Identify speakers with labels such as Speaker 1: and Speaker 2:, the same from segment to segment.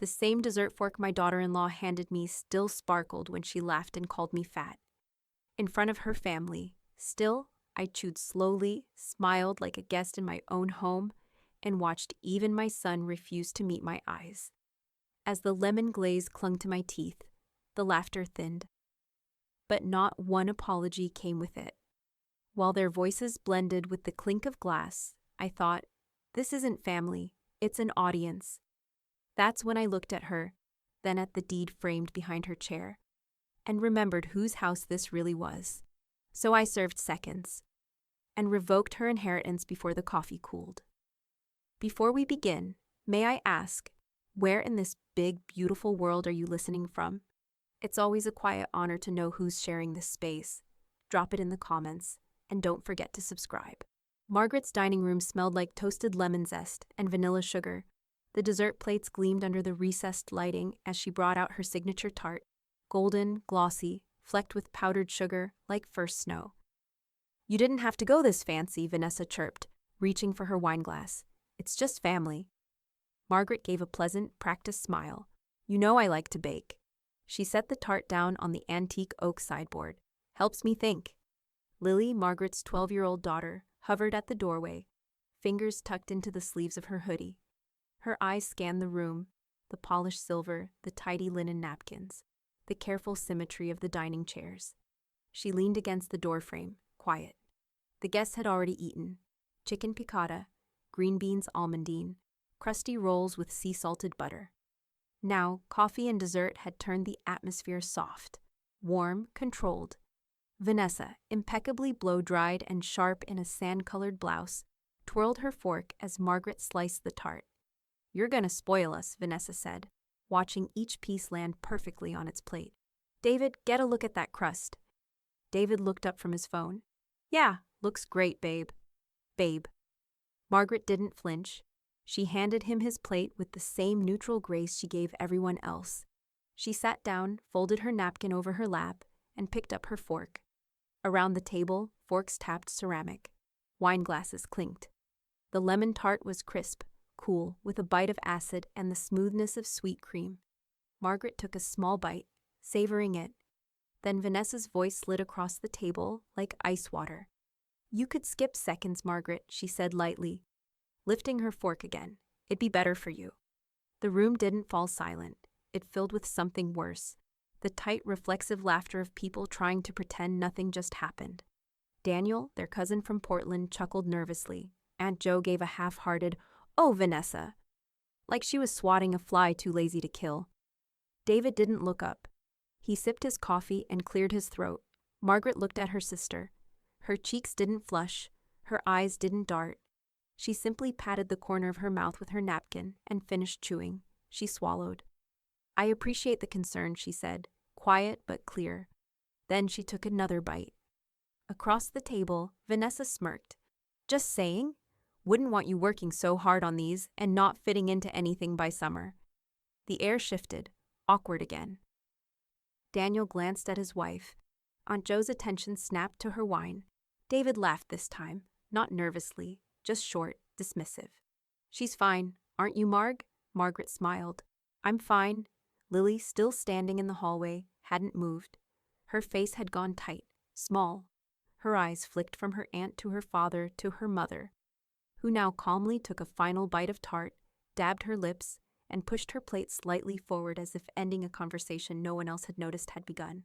Speaker 1: The same dessert fork my daughter-in-law handed me still sparkled when she laughed and called me fat. In front of her family, still, I chewed slowly, smiled like a guest in my own home, and watched even my son refuse to meet my eyes. As the lemon glaze clung to my teeth, the laughter thinned. But not one apology came with it. While their voices blended with the clink of glass, I thought, this isn't family, it's an audience. That's when I looked at her, then at the deed framed behind her chair, and remembered whose house this really was. So I served seconds, and revoked her inheritance before the coffee cooled. Before we begin, may I ask, where in this big, beautiful world are you listening from? It's always a quiet honor to know who's sharing this space. Drop it in the comments, and don't forget to subscribe. Margaret's dining room smelled like toasted lemon zest and vanilla sugar. The dessert plates gleamed under the recessed lighting as she brought out her signature tart, golden, glossy, flecked with powdered sugar like first snow. You didn't have to go this fancy, Vanessa chirped, reaching for her wineglass. It's just family. Margaret gave a pleasant, practiced smile. You know I like to bake. She set the tart down on the antique oak sideboard. Helps me think. Lily, Margaret's 12-year-old daughter, hovered at the doorway, fingers tucked into the sleeves of her hoodie. Her eyes scanned the room, the polished silver, the tidy linen napkins, the careful symmetry of the dining chairs. She leaned against the doorframe, quiet. The guests had already eaten. Chicken piccata, green beans almondine, crusty rolls with sea-salted butter. Now, coffee and dessert had turned the atmosphere soft, warm, controlled. Vanessa, impeccably blow-dried and sharp in a sand-colored blouse, twirled her fork as Margaret sliced the tart. You're gonna spoil us, Vanessa said, watching each piece land perfectly on its plate. David, get a look at that crust. David looked up from his phone. Yeah, looks great, babe. Babe. Margaret didn't flinch. She handed him his plate with the same neutral grace she gave everyone else. She sat down, folded her napkin over her lap, and picked up her fork. Around the table, forks tapped ceramic. Wine glasses clinked. The lemon tart was crisp, cool, with a bite of acid and the smoothness of sweet cream. Margaret took a small bite, savoring it. Then Vanessa's voice slid across the table like ice water. You could skip seconds, Margaret, she said lightly, lifting her fork again. It'd be better for you. The room didn't fall silent. It filled with something worse. The tight, reflexive laughter of people trying to pretend nothing just happened. Daniel, their cousin from Portland, chuckled nervously. Aunt Jo gave a half-hearted, "Oh, Vanessa," like she was swatting a fly too lazy to kill. David didn't look up. He sipped his coffee and cleared his throat. Margaret looked at her sister. Her cheeks didn't flush. Her eyes didn't dart. She simply patted the corner of her mouth with her napkin and finished chewing. She swallowed. I appreciate the concern, she said, quiet but clear. Then she took another bite. Across the table, Vanessa smirked. Just saying? Wouldn't want you working so hard on these and not fitting into anything by summer. The air shifted, awkward again. Daniel glanced at his wife. Aunt Jo's attention snapped to her wine. David laughed this time, not nervously, just short, dismissive. She's fine, aren't you, Marg? Margaret smiled. I'm fine. Lily, still standing in the hallway, hadn't moved. Her face had gone tight, small. Her eyes flicked from her aunt to her father to her mother, who now calmly took a final bite of tart, dabbed her lips, and pushed her plate slightly forward as if ending a conversation no one else had noticed had begun.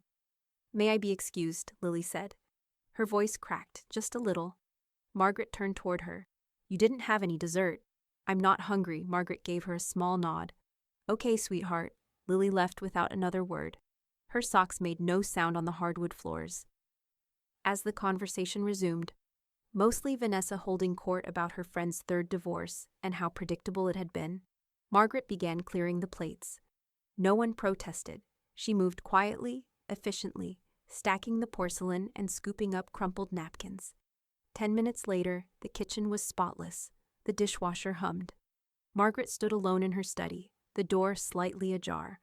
Speaker 1: May I be excused, Lily said. Her voice cracked, just a little. Margaret turned toward her. You didn't have any dessert. I'm not hungry, Margaret gave her a small nod. Okay, sweetheart. Lily left without another word. Her socks made no sound on the hardwood floors. As the conversation resumed, mostly Vanessa holding court about her friend's third divorce and how predictable it had been, Margaret began clearing the plates. No one protested. She moved quietly, efficiently, stacking the porcelain and scooping up crumpled napkins. 10 minutes later, the kitchen was spotless. The dishwasher hummed. Margaret stood alone in her study, the door slightly ajar.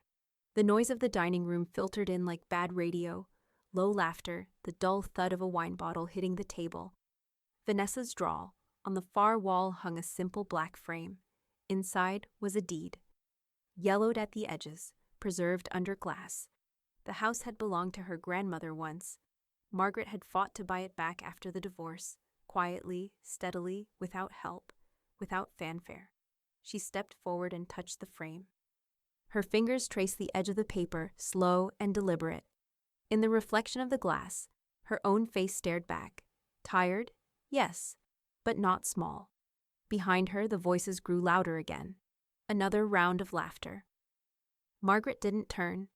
Speaker 1: The noise of the dining room filtered in like bad radio, low laughter, the dull thud of a wine bottle hitting the table. Vanessa's drawl. On the far wall hung a simple black frame. Inside was a deed. yellowed at the edges, preserved under glass. The house had belonged to her grandmother once. Margaret had fought to buy it back after the divorce, quietly, steadily, without help, without fanfare. She stepped forward and touched the frame. Her fingers traced the edge of the paper, slow and deliberate. In the reflection of the glass, her own face stared back. Tired? Yes, but not small. Behind her, the voices grew louder again. Another round of laughter. Margaret didn't turn.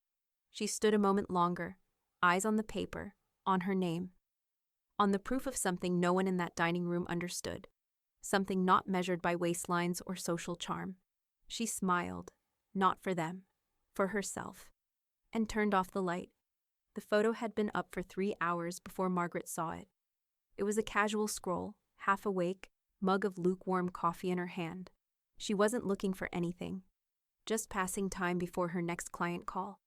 Speaker 1: She stood a moment longer, eyes on the paper, on her name. On the proof of something no one in that dining room understood. Something not measured by waistlines or social charm. She smiled, not for them, for herself, and turned off the light. The photo had been up for 3 hours before Margaret saw it. It was a casual scroll, half awake, mug of lukewarm coffee in her hand. She wasn't looking for anything, just passing time before her next client call.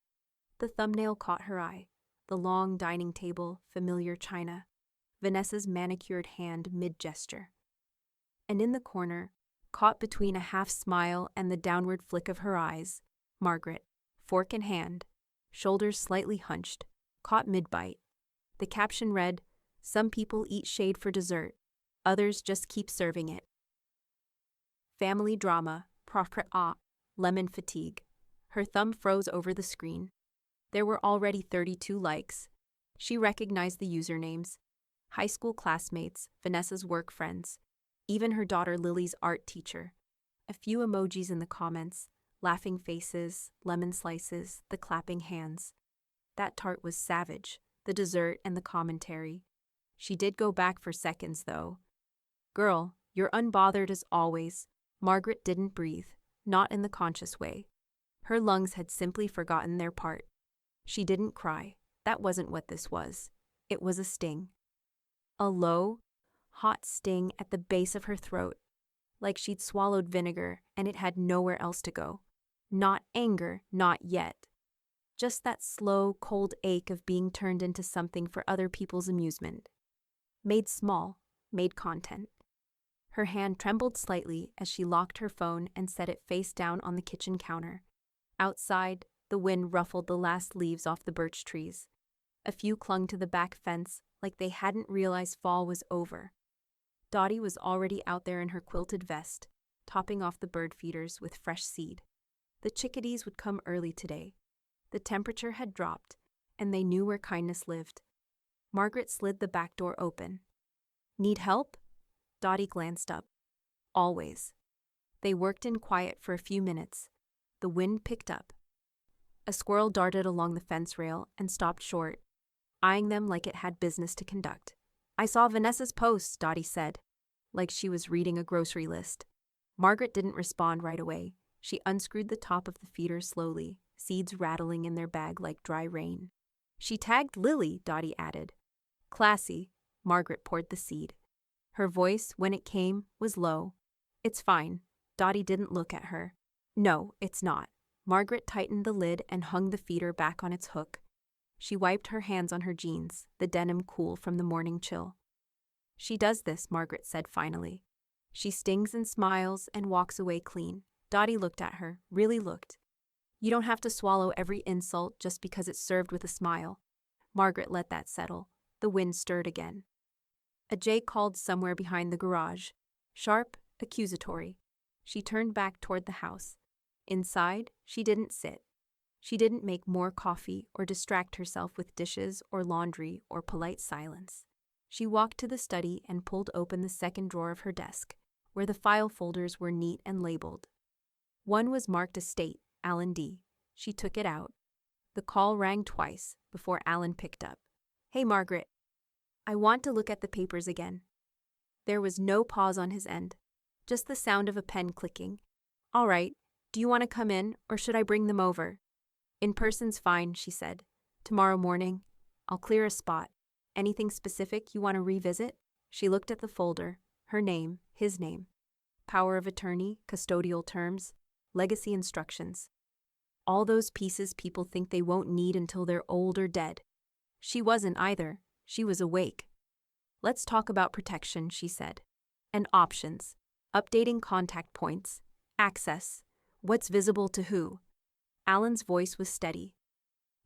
Speaker 1: The thumbnail caught her eye, the long dining table, familiar china, Vanessa's manicured hand mid-gesture. And in the corner, caught between a half-smile and the downward flick of her eyes, Margaret, fork in hand, shoulders slightly hunched, caught mid-bite. The caption read, "Some people eat shade for dessert, others just keep serving it." Family drama, lemon fatigue. Her thumb froze over the screen. There were already 32 likes. She recognized the usernames. High school classmates, Vanessa's work friends, even her daughter Lily's art teacher. A few emojis in the comments, laughing faces, lemon slices, the clapping hands. That tart was savage, the dessert and the commentary. She did go back for seconds, though. "Girl, you're unbothered as always." Margaret didn't breathe, not in the conscious way. Her lungs had simply forgotten their part. She didn't cry. That wasn't what this was. It was a sting. A low, hot sting at the base of her throat, like she'd swallowed vinegar and it had nowhere else to go. Not anger, not yet. Just that slow, cold ache of being turned into something for other people's amusement. Made small, made content. Her hand trembled slightly as she locked her phone and set it face down on the kitchen counter. Outside, the wind ruffled the last leaves off the birch trees. A few clung to the back fence like they hadn't realized fall was over. Dottie was already out there in her quilted vest, topping off the bird feeders with fresh seed. The chickadees would come early today. The temperature had dropped, and they knew where kindness lived. Margaret slid the back door open. "Need help?" Dottie glanced up. Always. They worked in quiet for a few minutes. The wind picked up. A squirrel darted along the fence rail and stopped short, eyeing them like it had business to conduct. "I saw Vanessa's post," Dottie said, like she was reading a grocery list. Margaret didn't respond right away. She unscrewed the top of the feeder slowly, seeds rattling in their bag like dry rain. "She tagged Lily," Dottie added. "Classy." Margaret poured the seed. Her voice, when it came, was low. "It's fine." Dottie didn't look at her. "No, it's not." Margaret tightened the lid and hung the feeder back on its hook. She wiped her hands on her jeans, the denim cool from the morning chill. "She does this," Margaret said finally. "She stings and smiles and walks away clean." Dottie looked at her, really looked. "You don't have to swallow every insult just because it's served with a smile." Margaret let that settle. The wind stirred again. A jay called somewhere behind the garage. Sharp, accusatory. She turned back toward the house. Inside, she didn't sit. She didn't make more coffee or distract herself with dishes or laundry or polite silence. She walked to the study and pulled open the second drawer of her desk, where the file folders were neat and labeled. One was marked Estate, Alan D. She took it out. The call rang twice before Alan picked up. "Hey, Margaret. I want to look at the papers again." There was no pause on his end, just the sound of a pen clicking. "All right. Do you want to come in, or should I bring them over?" "In person's fine," she said. "Tomorrow morning. I'll clear a spot. Anything specific you want to revisit?" She looked at the folder, her name, his name. Power of attorney, custodial terms, legacy instructions. All those pieces people think they won't need until they're old or dead. She wasn't either. She was awake. "Let's talk about protection," she said. "And options. Updating contact points. Access. What's visible to who. Alan's voice was steady.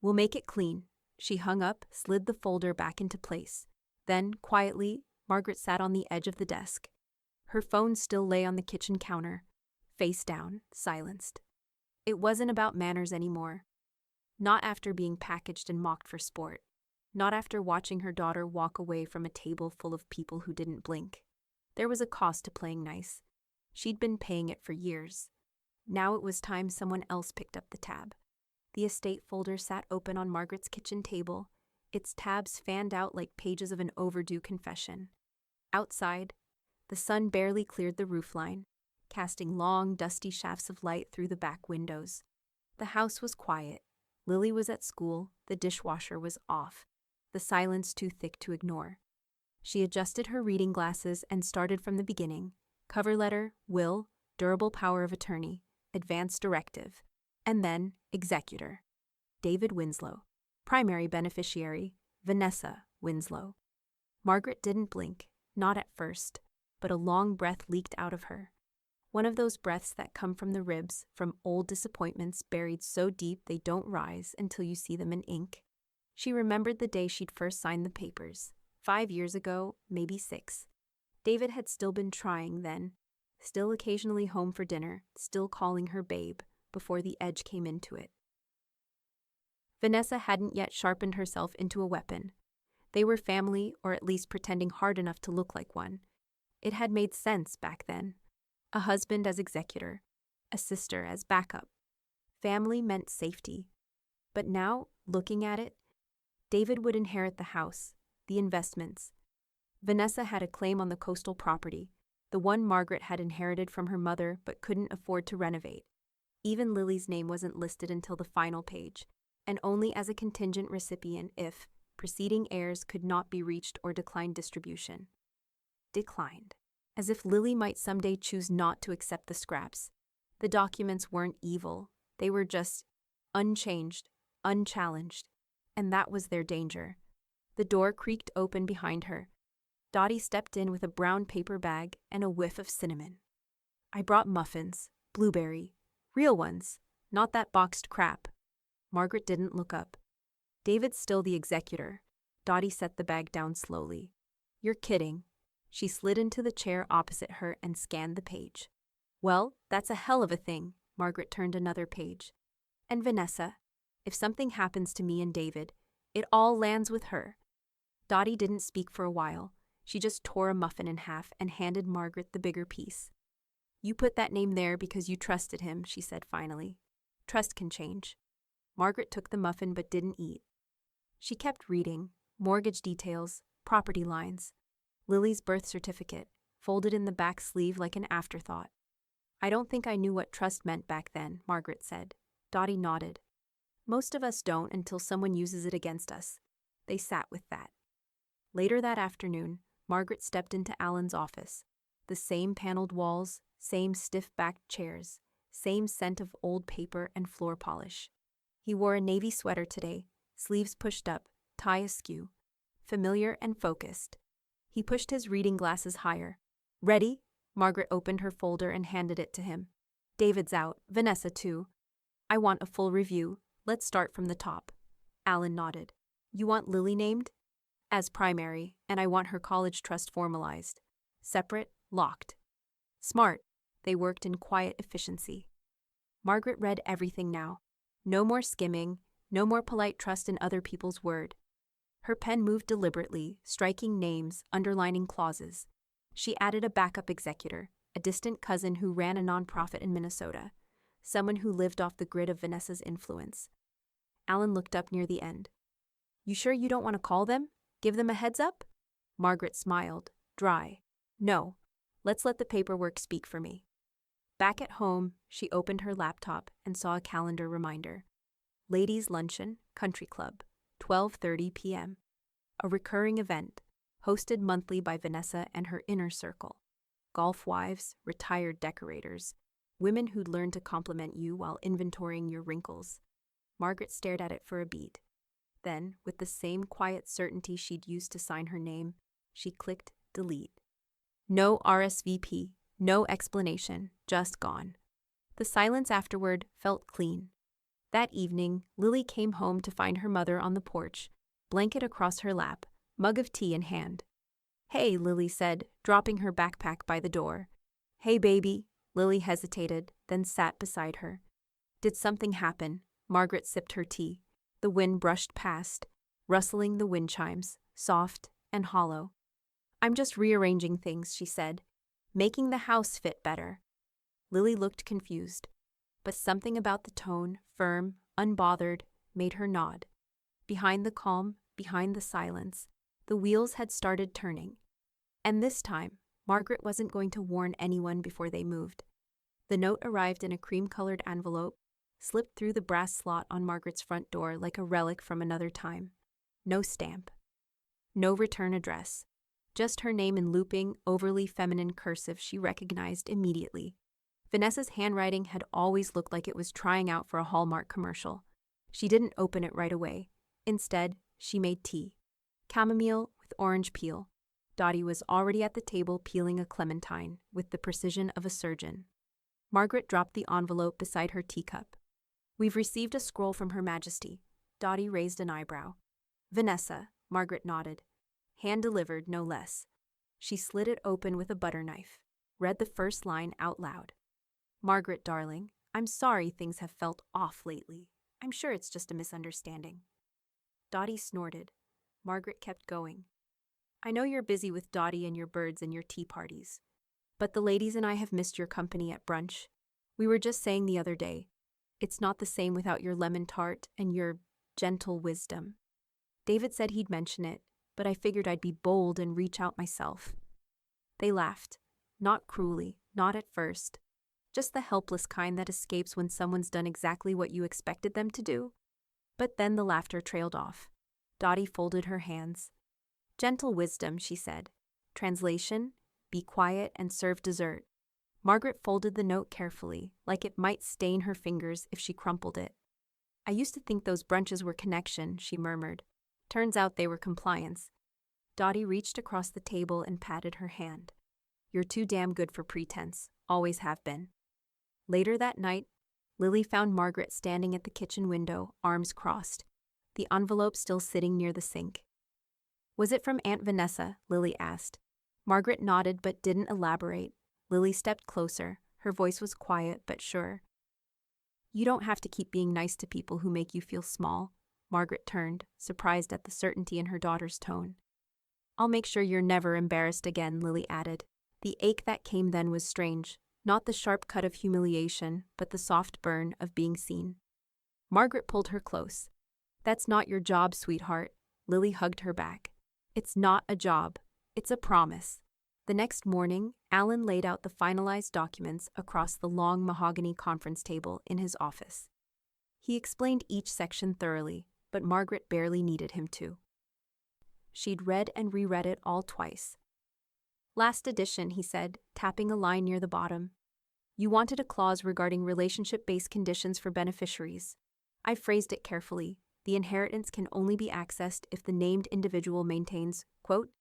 Speaker 1: "We'll make it clean." She hung up, slid the folder back into place. Then, quietly, Margaret sat on the edge of the desk. Her phone still lay on the kitchen counter, face down, silenced. It wasn't about manners anymore. Not after being packaged and mocked for sport. Not after watching her daughter walk away from a table full of people who didn't blink. There was a cost to playing nice. She'd been paying it for years. Now it was time someone else picked up the tab. The estate folder sat open on Margaret's kitchen table, its tabs fanned out like pages of an overdue confession. Outside, the sun barely cleared the roofline, casting long, dusty shafts of light through the back windows. The house was quiet. Lily was at school, the dishwasher was off, the silence too thick to ignore. She adjusted her reading glasses and started from the beginning. Cover letter, will, durable power of attorney, advance directive, and then executor. David Winslow. Primary beneficiary, Vanessa Winslow. Margaret didn't blink, not at first, but a long breath leaked out of her. One of those breaths that come from the ribs, from old disappointments buried so deep they don't rise until you see them in ink. She remembered the day she'd first signed the papers. 5 years ago, maybe 6. David had still been trying then, still occasionally home for dinner, still calling her babe, before the edge came into it. Vanessa hadn't yet sharpened herself into a weapon. They were family, or at least pretending hard enough to look like one. It had made sense back then. A husband as executor, a sister as backup. Family meant safety. But now, looking at it, David would inherit the house, the investments. Vanessa had a claim on the coastal property, the one Margaret had inherited from her mother but couldn't afford to renovate. Even Lily's name wasn't listed until the final page, and only as a contingent recipient if preceding heirs could not be reached or declined distribution. Declined. As if Lily might someday choose not to accept the scraps. The documents weren't evil. They were just unchanged, unchallenged. And that was their danger. The door creaked open behind her. Dottie stepped in with a brown paper bag and a whiff of cinnamon. "I brought muffins, blueberry, real ones, not that boxed crap." Margaret didn't look up. "David's still the executor." Dottie set the bag down slowly. "You're kidding." She slid into the chair opposite her and scanned the page. "Well, that's a hell of a thing." Margaret turned another page. "And Vanessa, if something happens to me and David, it all lands with her." Dottie didn't speak for a while. She just tore a muffin in half and handed Margaret the bigger piece. "You put that name there because you trusted him," she said finally. "Trust can change." Margaret took the muffin but didn't eat. She kept reading, mortgage details, property lines. Lily's birth certificate, folded in the back sleeve like an afterthought. "I don't think I knew what trust meant back then," Margaret said. Dottie nodded. "Most of us don't until someone uses it against us." They sat with that. Later that afternoon, Margaret stepped into Alan's office. The same paneled walls, same stiff-backed chairs, same scent of old paper and floor polish. He wore a navy sweater today, sleeves pushed up, tie askew. Familiar and focused. He pushed his reading glasses higher. "Ready?" Margaret opened her folder and handed it to him. "David's out, Vanessa too. I want a full review. Let's start from the top." Alan nodded. "You want Lily named?" "As primary, and I want her college trust formalized. Separate, locked." Smart. They worked in quiet efficiency. Margaret read everything now. No more skimming, no more polite trust in other people's word. Her pen moved deliberately, striking names, underlining clauses. She added a backup executor, a distant cousin who ran a nonprofit in Minnesota, someone who lived off the grid of Vanessa's influence. Alan looked up near the end. "You sure you don't want to call them? Give them a heads up?" Margaret smiled, dry. "No. Let's let the paperwork speak for me." Back at home, she opened her laptop and saw a calendar reminder. Ladies' Luncheon, Country Club, 12:30 p.m. A recurring event, hosted monthly by Vanessa and her inner circle. Golf wives, retired decorators, women who'd learned to compliment you while inventorying your wrinkles. Margaret stared at it for a beat. Then, with the same quiet certainty she'd used to sign her name, she clicked delete. No RSVP, no explanation, just gone. The silence afterward felt clean. That evening, Lily came home to find her mother on the porch, blanket across her lap, mug of tea in hand. "Hey," Lily said, dropping her backpack by the door. "Hey, baby." Lily hesitated, then sat beside her. "Did something happen?" Margaret sipped her tea. The wind brushed past, rustling the wind chimes, soft and hollow. "I'm just rearranging things," she said, "making the house fit better." Lily looked confused, but something about the tone, firm, unbothered, made her nod. Behind the calm, behind the silence, the wheels had started turning. And this time, Margaret wasn't going to warn anyone before they moved. The note arrived in a cream-colored envelope, slipped through the brass slot on Margaret's front door like a relic from another time. No stamp. No return address. Just her name in looping, overly feminine cursive she recognized immediately. Vanessa's handwriting had always looked like it was trying out for a Hallmark commercial. She didn't open it right away. Instead, she made tea. Chamomile with orange peel. Dottie was already at the table peeling a clementine with the precision of a surgeon. Margaret dropped the envelope beside her teacup. "We've received a scroll from Her Majesty." Dottie raised an eyebrow. "Vanessa," Margaret nodded. Hand-delivered, no less. She slid it open with a butter knife, read the first line out loud. "Margaret, darling, I'm sorry things have felt off lately. I'm sure it's just a misunderstanding." Dottie snorted. Margaret kept going. "I know you're busy with Dottie and your birds and your tea parties, but the ladies and I have missed your company at brunch. We were just saying the other day, it's not the same without your lemon tart and your gentle wisdom. David said he'd mention it, but I figured I'd be bold and reach out myself." They laughed. Not cruelly, not at first. Just the helpless kind that escapes when someone's done exactly what you expected them to do. But then the laughter trailed off. Dottie folded her hands. "Gentle wisdom," she said. Translation: be quiet and serve dessert. Margaret folded the note carefully, like it might stain her fingers if she crumpled it. "I used to think those brunches were connection," she murmured. "Turns out they were compliance." Dottie reached across the table and patted her hand. "You're too damn good for pretense. Always have been." Later that night, Lily found Margaret standing at the kitchen window, arms crossed, the envelope still sitting near the sink. "Was it from Aunt Vanessa?" Lily asked. Margaret nodded but didn't elaborate. Lily stepped closer. Her voice was quiet but sure. "You don't have to keep being nice to people who make you feel small." Margaret turned, surprised at the certainty in her daughter's tone. "I'll make sure you're never embarrassed again," Lily added. The ache that came then was strange. Not the sharp cut of humiliation, but the soft burn of being seen. Margaret pulled her close. "That's not your job, sweetheart." Lily hugged her back. "It's not a job. It's a promise." The next morning, Alan laid out the finalized documents across the long mahogany conference table in his office. He explained each section thoroughly, but Margaret barely needed him to. She'd read and reread it all twice. "Last edition," he said, tapping a line near the bottom. "You wanted a clause regarding relationship-based conditions for beneficiaries. I phrased it carefully. The inheritance can only be accessed if the named individual maintains, quote,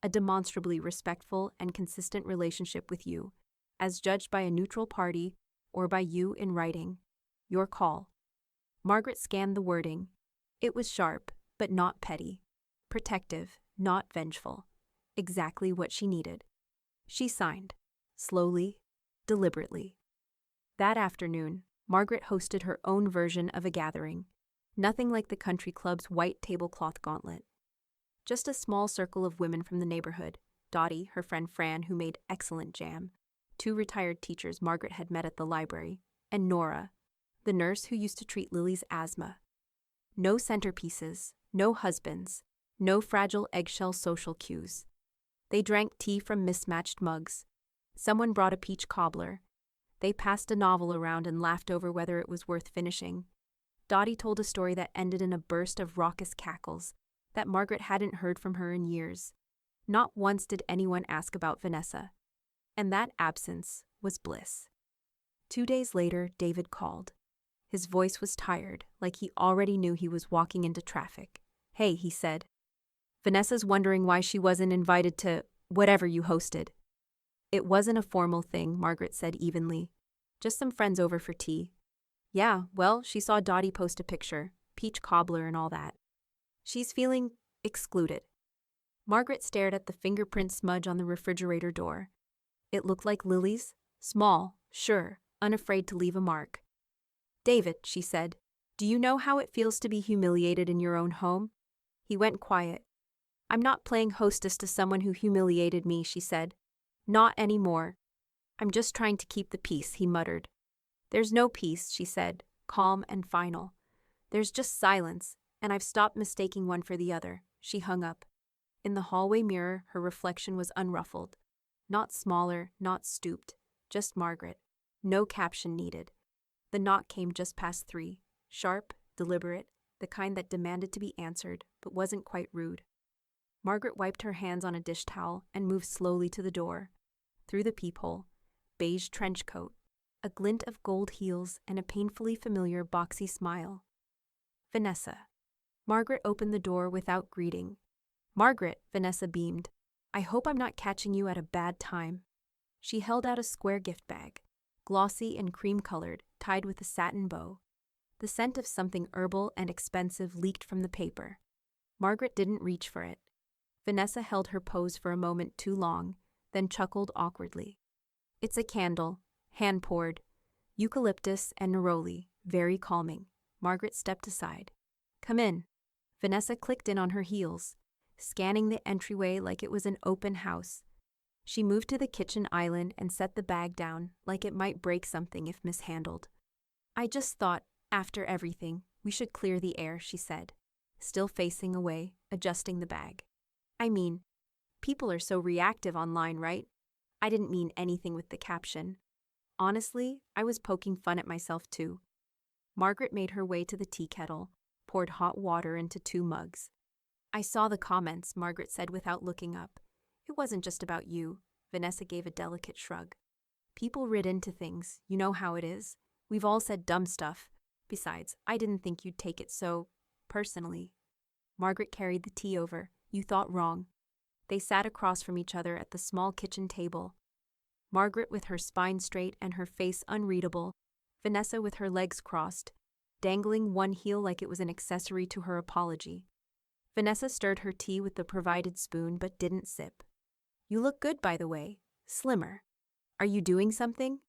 Speaker 1: a demonstrably respectful and consistent relationship with you, as judged by a neutral party or by you in writing. Your call." Margaret scanned the wording. It was sharp, but not petty. Protective, not vengeful. Exactly what she needed. She signed, slowly, deliberately. That afternoon, Margaret hosted her own version of a gathering. Nothing like the country club's white tablecloth gauntlet. Just a small circle of women from the neighborhood, Dottie, her friend Fran, who made excellent jam, 2 retired teachers Margaret had met at the library, and Nora, the nurse who used to treat Lily's asthma. No centerpieces, no husbands, no fragile eggshell social cues. They drank tea from mismatched mugs. Someone brought a peach cobbler. They passed a novel around and laughed over whether it was worth finishing. Dottie told a story that ended in a burst of raucous cackles that Margaret hadn't heard from her in years. Not once did anyone ask about Vanessa. And that absence was bliss. 2 days later, David called. His voice was tired, like he already knew he was walking into traffic. "Hey," he said. "Vanessa's wondering why she wasn't invited to whatever you hosted." "It wasn't a formal thing," Margaret said evenly. "Just some friends over for tea." Yeah, well, she saw Dottie post a picture, peach cobbler and all that. She's feeling excluded. Margaret stared at the fingerprint smudge on the refrigerator door. It looked like Lily's, small, sure, unafraid to leave a mark. David, she said, do you know how it feels to be humiliated in your own home? He went quiet. I'm not playing hostess to someone who humiliated me, she said. Not anymore. I'm just trying to keep the peace, he muttered. There's no peace, she said, calm and final. There's just silence, and I've stopped mistaking one for the other. She hung up. In the hallway mirror, her reflection was unruffled. Not smaller, not stooped, just Margaret. No caption needed. The knock came just past 3, sharp, deliberate, the kind that demanded to be answered, but wasn't quite rude. Margaret wiped her hands on a dish towel and moved slowly to the door. Through the peephole, beige trench coat, a glint of gold heels, and a painfully familiar boxy smile. Vanessa. Margaret opened the door without greeting. Margaret, Vanessa beamed. I hope I'm not catching you at a bad time. She held out a square gift bag, glossy and cream-colored, tied with a satin bow. The scent of something herbal and expensive leaked from the paper. Margaret didn't reach for it. Vanessa held her pose for a moment too long, then chuckled awkwardly. It's a candle, hand-poured, eucalyptus and neroli, very calming. Margaret stepped aside. Come in. Vanessa clicked in on her heels, scanning the entryway like it was an open house. She moved to the kitchen island and set the bag down like it might break something if mishandled. I just thought, after everything, we should clear the air, she said, still facing away, adjusting the bag. I mean, people are so reactive online, right? I didn't mean anything with the caption. Honestly, I was poking fun at myself too. Margaret made her way to the tea kettle, poured hot water into 2 mugs. I saw the comments, Margaret said without looking up. It wasn't just about you. Vanessa gave a delicate shrug. People read into things, you know how it is. We've all said dumb stuff. Besides, I didn't think you'd take it so personally. Margaret carried the tea over. You thought wrong. They sat across from each other at the small kitchen table. Margaret with her spine straight and her face unreadable, Vanessa with her legs crossed, dangling one heel like it was an accessory to her apology. Vanessa stirred her tea with the provided spoon but didn't sip. You look good, by the way. Slimmer. Are you doing something?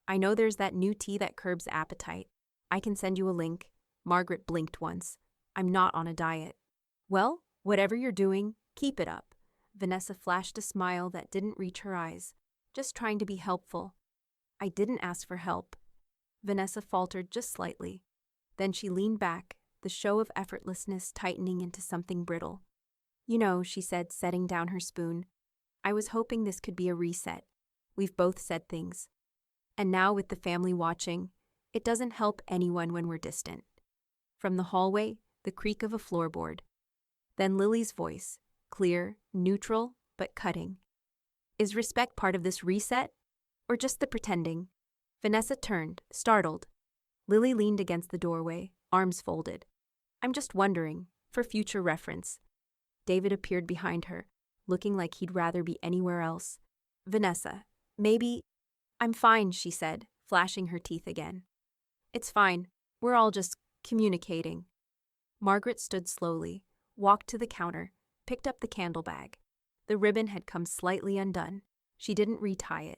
Speaker 1: I know there's that new tea that curbs appetite. I can send you a link. Margaret blinked once. I'm not on a diet. Well, whatever you're doing, keep it up. Vanessa flashed a smile that didn't reach her eyes. Just trying to be helpful. I didn't ask for help. Vanessa faltered just slightly. Then she leaned back, the show of effortlessness tightening into something brittle. You know, she said, setting down her spoon, I was hoping this could be a reset. We've both said things. And now with the family watching, it doesn't help anyone when we're distant. From the hallway, the creak of a floorboard. Then Lily's voice, clear, neutral, but cutting. Is respect part of this reset? Or just the pretending? Vanessa turned, startled. Lily leaned against the doorway, arms folded. I'm just wondering, for future reference. David appeared behind her, looking like he'd rather be anywhere else. Vanessa, maybe... I'm fine, she said, flashing her teeth again. It's fine. We're all just communicating. Margaret stood slowly, walked to the counter, picked up the candle bag. The ribbon had come slightly undone. She didn't retie it.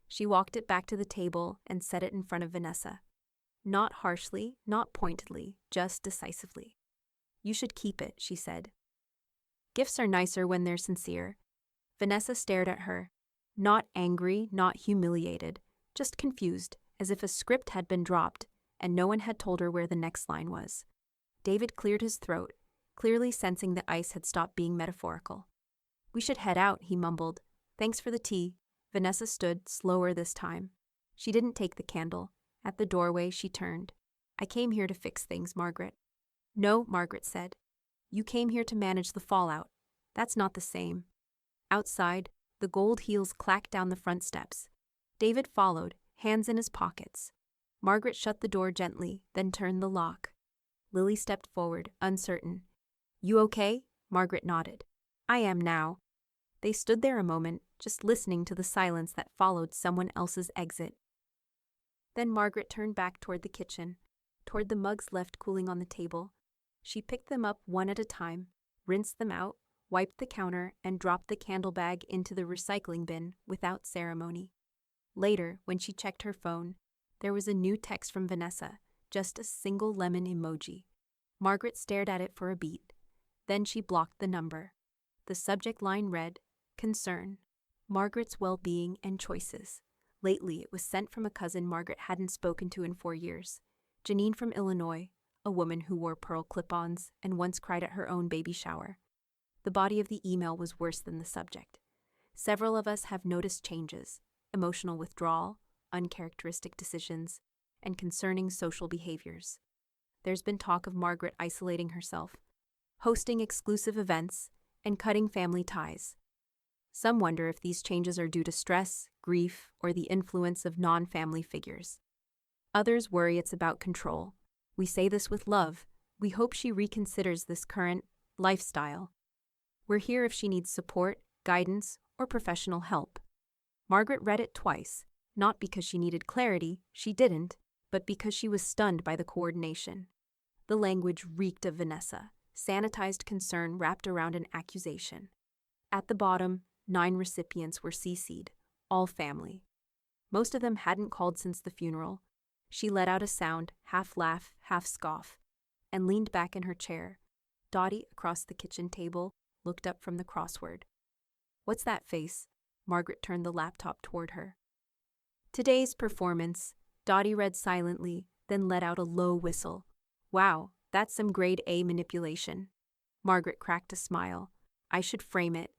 Speaker 1: She walked it back to the table and set it in front of Vanessa. Not harshly, not pointedly, just decisively. You should keep it, she said. Gifts are nicer when they're sincere. Vanessa stared at her. Not angry, not humiliated, just confused, as if a script had been dropped and no one had told her where the next line was. David cleared his throat, clearly sensing the ice had stopped being metaphorical. We should head out, he mumbled. Thanks for the tea. Vanessa stood, slower this time. She didn't take the candle. At the doorway, she turned. I came here to fix things, Margaret. No, Margaret said. You came here to manage the fallout. That's not the same. Outside, the gold heels clacked down the front steps. David followed, hands in his pockets. Margaret shut the door gently, then turned the lock. Lily stepped forward, uncertain. You okay? Margaret nodded. I am now. They stood there a moment, just listening to the silence that followed someone else's exit. Then Margaret turned back toward the kitchen, toward the mugs left cooling on the table. She picked them up one at a time, rinsed them out, wiped the counter, and dropped the candle bag into the recycling bin without ceremony. Later, when she checked her phone, there was a new text from Vanessa, just a single lemon emoji. Margaret stared at it for a beat. Then she blocked the number. The subject line read, "Concern. Margaret's well-being and choices." Lately, it was sent from a cousin Margaret hadn't spoken to in 4 years. Janine from Illinois, a woman who wore pearl clip-ons and once cried at her own baby shower. The body of the email was worse than the subject. Several of us have noticed changes: emotional withdrawal, uncharacteristic decisions, and concerning social behaviors. There's been talk of Margaret isolating herself, hosting exclusive events, and cutting family ties. Some wonder if these changes are due to stress, grief, or the influence of non-family figures. Others worry it's about control. We say this with love. We hope she reconsiders this current lifestyle. We're here if she needs support, guidance, or professional help. Margaret read it twice, not because she needed clarity, she didn't, but because she was stunned by the coordination. The language reeked of Vanessa, sanitized concern wrapped around an accusation. At the bottom, 9 recipients were CC'd, all family. Most of them hadn't called since the funeral. She let out a sound, half laugh, half scoff, and leaned back in her chair. Dottie, across the kitchen table, looked up from the crossword. "What's that face?" Margaret turned the laptop toward her. "Today's performance," Dottie read silently, then let out a low whistle. "Wow, that's some grade A manipulation." Margaret cracked a smile. "I should frame it."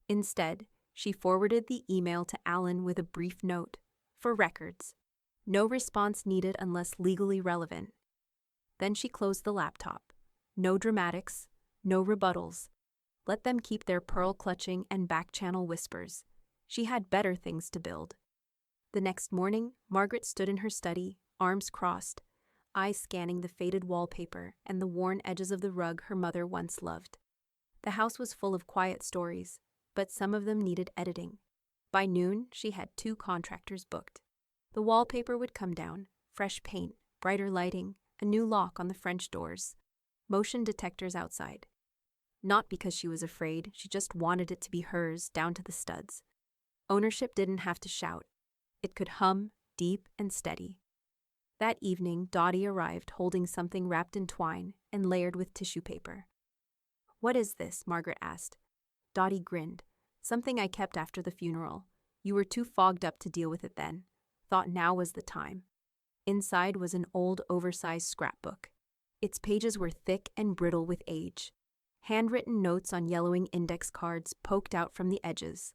Speaker 1: Instead, she forwarded the email to Alan with a brief note, "For records. No response needed unless legally relevant." Then she closed the laptop. No dramatics, no rebuttals. Let them keep their pearl-clutching and back-channel whispers. She had better things to build. The next morning, Margaret stood in her study, arms crossed, eyes scanning the faded wallpaper and the worn edges of the rug her mother once loved. The house was full of quiet stories, but some of them needed editing. By noon, she had 2 contractors booked. The wallpaper would come down, fresh paint, brighter lighting, a new lock on the French doors, motion detectors outside. Not because she was afraid, she just wanted it to be hers, down to the studs. Ownership didn't have to shout. It could hum, deep and steady. That evening, Dottie arrived holding something wrapped in twine and layered with tissue paper. "What is this?" Margaret asked. Dottie grinned. "Something I kept after the funeral. You were too fogged up to deal with it then. Thought now was the time." Inside was an old, oversized scrapbook. Its pages were thick and brittle with age. Handwritten notes on yellowing index cards poked out from the edges.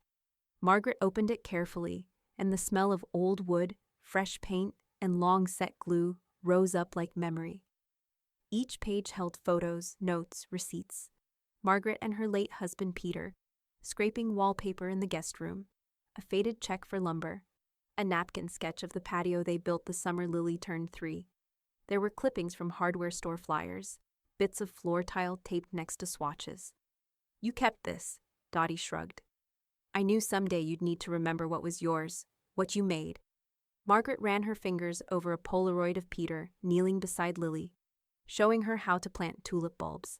Speaker 1: Margaret opened it carefully, and the smell of old wood, fresh paint, and long-set glue rose up like memory. Each page held photos, notes, receipts. Margaret and her late husband Peter, scraping wallpaper in the guest room, a faded check for lumber, a napkin sketch of the patio they built the summer Lily turned 3. There were clippings from hardware store flyers, bits of floor tile taped next to swatches. "You kept this," Dottie shrugged. "I knew someday you'd need to remember what was yours, what you made." Margaret ran her fingers over a Polaroid of Peter kneeling beside Lily, showing her how to plant tulip bulbs.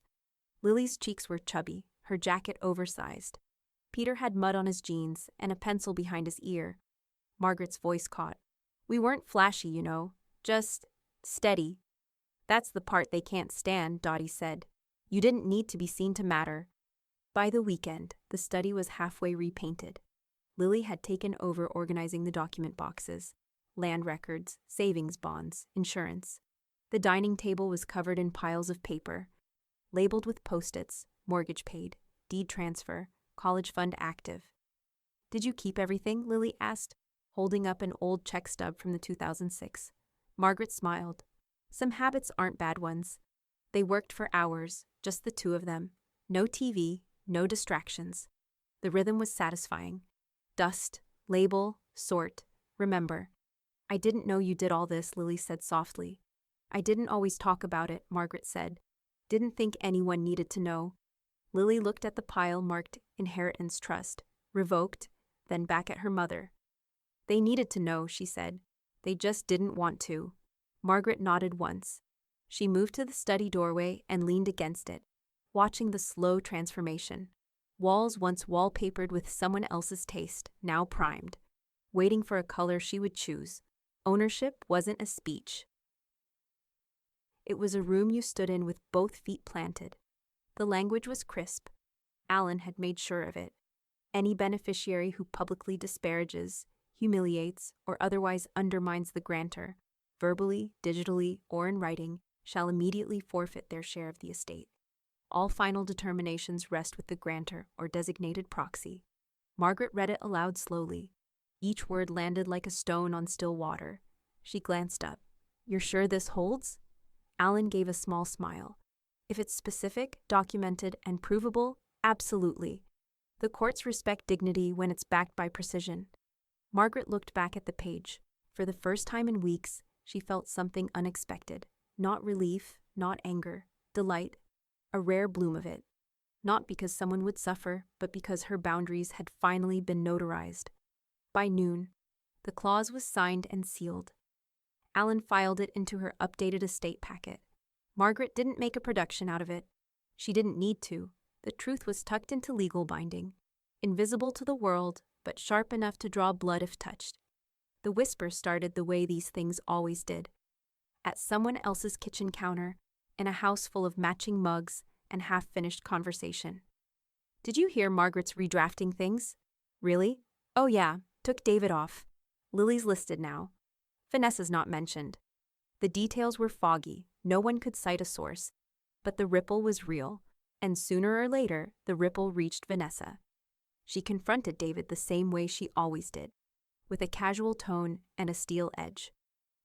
Speaker 1: Lily's cheeks were chubby, her jacket oversized. Peter had mud on his jeans and a pencil behind his ear. Margaret's voice caught. "We weren't flashy, you know, just steady." "That's the part they can't stand," Dottie said. "You didn't need to be seen to matter." By the weekend, the study was halfway repainted. Lily had taken over organizing the document boxes, land records, savings bonds, insurance. The dining table was covered in piles of paper, labeled with post-its, mortgage paid, deed transfer, college fund active. "Did you keep everything?" Lily asked, holding up an old check stub from the 2006. Margaret smiled. "Some habits aren't bad ones." They worked for hours, just the 2 of them. No TV, no distractions. The rhythm was satisfying. Dust, label, sort, remember. "I didn't know you did all this," Lily said softly. "I didn't always talk about it," Margaret said. "Didn't think anyone needed to know." Lily looked at the pile marked Inheritance Trust, revoked, then back at her mother. "They needed to know," she said. "They just didn't want to." Margaret nodded once. She moved to the study doorway and leaned against it, watching the slow transformation. Walls once wallpapered with someone else's taste, now primed, waiting for a color she would choose. Ownership wasn't a speech. It was a room you stood in with both feet planted. The language was crisp. Alan had made sure of it. Any beneficiary who publicly disparages, humiliates, or otherwise undermines the grantor, verbally, digitally, or in writing, shall immediately forfeit their share of the estate. All final determinations rest with the grantor or designated proxy. Margaret read it aloud slowly. Each word landed like a stone on still water. She glanced up. "You're sure this holds?" Alan gave a small smile. "If it's specific, documented, and provable, absolutely. The courts respect dignity when it's backed by precision." Margaret looked back at the page. For the first time in weeks, she felt something unexpected. Not relief, not anger, delight, a rare bloom of it. Not because someone would suffer, but because her boundaries had finally been notarized. By noon, the clause was signed and sealed. Alan filed it into her updated estate packet. Margaret didn't make a production out of it. She didn't need to. The truth was tucked into legal binding, invisible to the world, but sharp enough to draw blood if touched. The whisper started the way these things always did. At someone else's kitchen counter, in a house full of matching mugs and half-finished conversation. "Did you hear Margaret's redrafting things?" "Really?" "Oh yeah, took David off. Lily's listed now. Vanessa's not mentioned." The details were foggy, no one could cite a source, but the ripple was real, and sooner or later, the ripple reached Vanessa. She confronted David the same way she always did, with a casual tone and a steel edge.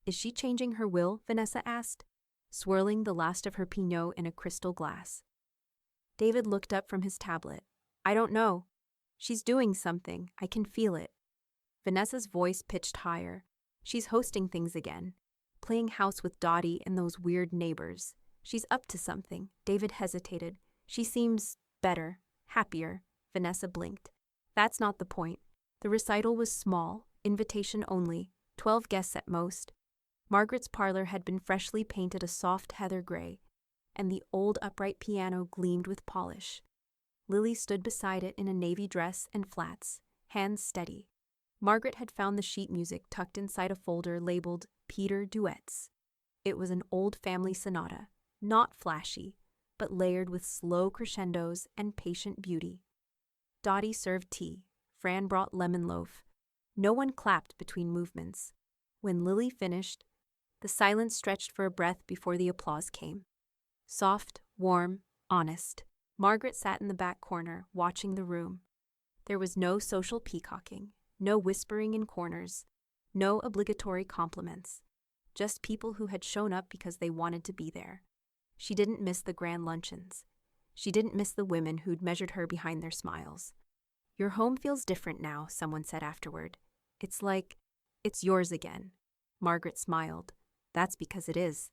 Speaker 1: "Is she changing her will?" Vanessa asked, swirling the last of her Pinot in a crystal glass. David looked up from his tablet. "I don't know. She's doing something. I can feel it." Vanessa's voice pitched higher. "She's hosting things again, playing house with Dottie and those weird neighbors. She's up to something." David hesitated. "She seems better, happier." Vanessa blinked. "That's not the point. The recital was small, invitation only, 12 guests at most. Margaret's parlor had been freshly painted a soft heather gray, and the old upright piano gleamed with polish. Lily stood beside it in a navy dress and flats, hands steady. Margaret had found the sheet music tucked inside a folder labeled Peter Duets. It was an old family sonata, not flashy, but layered with slow crescendos and patient beauty. Dottie served tea. Fran brought lemon loaf. No one clapped between movements. When Lily finished, the silence stretched for a breath before the applause came. Soft, warm, honest. Margaret sat in the back corner, watching the room. There was no social peacocking, no whispering in corners, no obligatory compliments. Just people who had shown up because they wanted to be there. She didn't miss the grand luncheons. She didn't miss the women who'd measured her behind their smiles. "Your home feels different now," someone said afterward. "It's like, it's yours again." Margaret smiled. "That's because it is."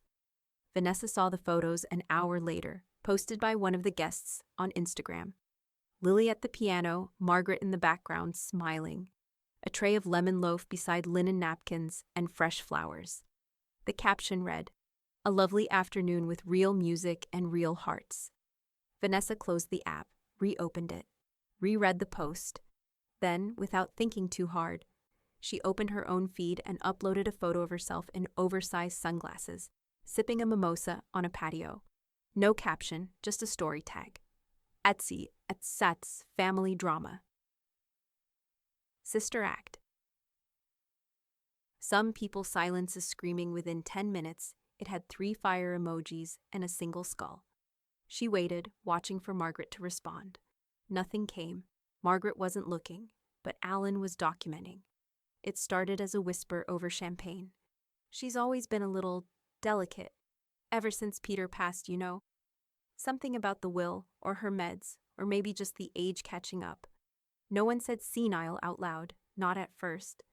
Speaker 1: Vanessa saw the photos an hour later, posted by one of the guests on Instagram. Lily at the piano, Margaret in the background, smiling. A tray of lemon loaf beside linen napkins and fresh flowers. The caption read, "A lovely afternoon with real music and real hearts." Vanessa closed the app, reopened it, reread the post. Then, without thinking too hard, she opened her own feed and uploaded a photo of herself in oversized sunglasses, sipping a mimosa on a patio. No caption, just a story tag. Etsy at Sats Family Drama. Sister Act. Some people's silence is screaming within 10 minutes. It had 3 fire emojis and a single skull. She waited, watching for Margaret to respond. Nothing came. Margaret wasn't looking, but Alan was documenting. It started as a whisper over champagne. "She's always been a little delicate. Ever since Peter passed, you know. Something about the will, or her meds, or maybe just the age catching up." No one said senile out loud, not at first,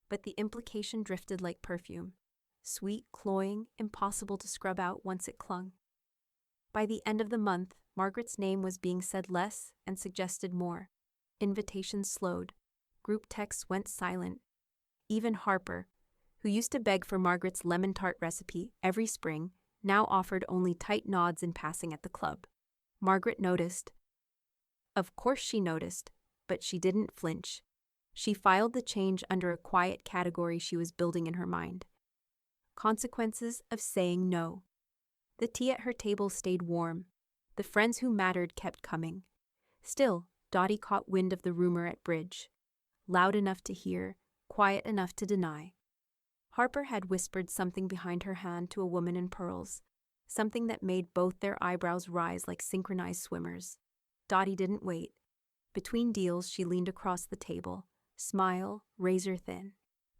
Speaker 1: but the implication drifted like perfume. Sweet, cloying, impossible to scrub out once it clung. By the end of the month, Margaret's name was being said less and suggested more. Invitations slowed. Group texts went silent. Even Harper, who used to beg for Margaret's lemon tart recipe every spring, now offered only tight nods in passing at the club. Margaret noticed. Of course she noticed, but she didn't flinch. She filed the change under a quiet category she was building in her mind. Consequences of saying no. The tea at her table stayed warm. The friends who mattered kept coming. Still, Dottie caught wind of the rumor at bridge. Loud enough to hear, quiet enough to deny. Harper had whispered something behind her hand to a woman in pearls, something that made both their eyebrows rise like synchronized swimmers. Dottie didn't wait. Between deals, she leaned across the table, smile razor thin.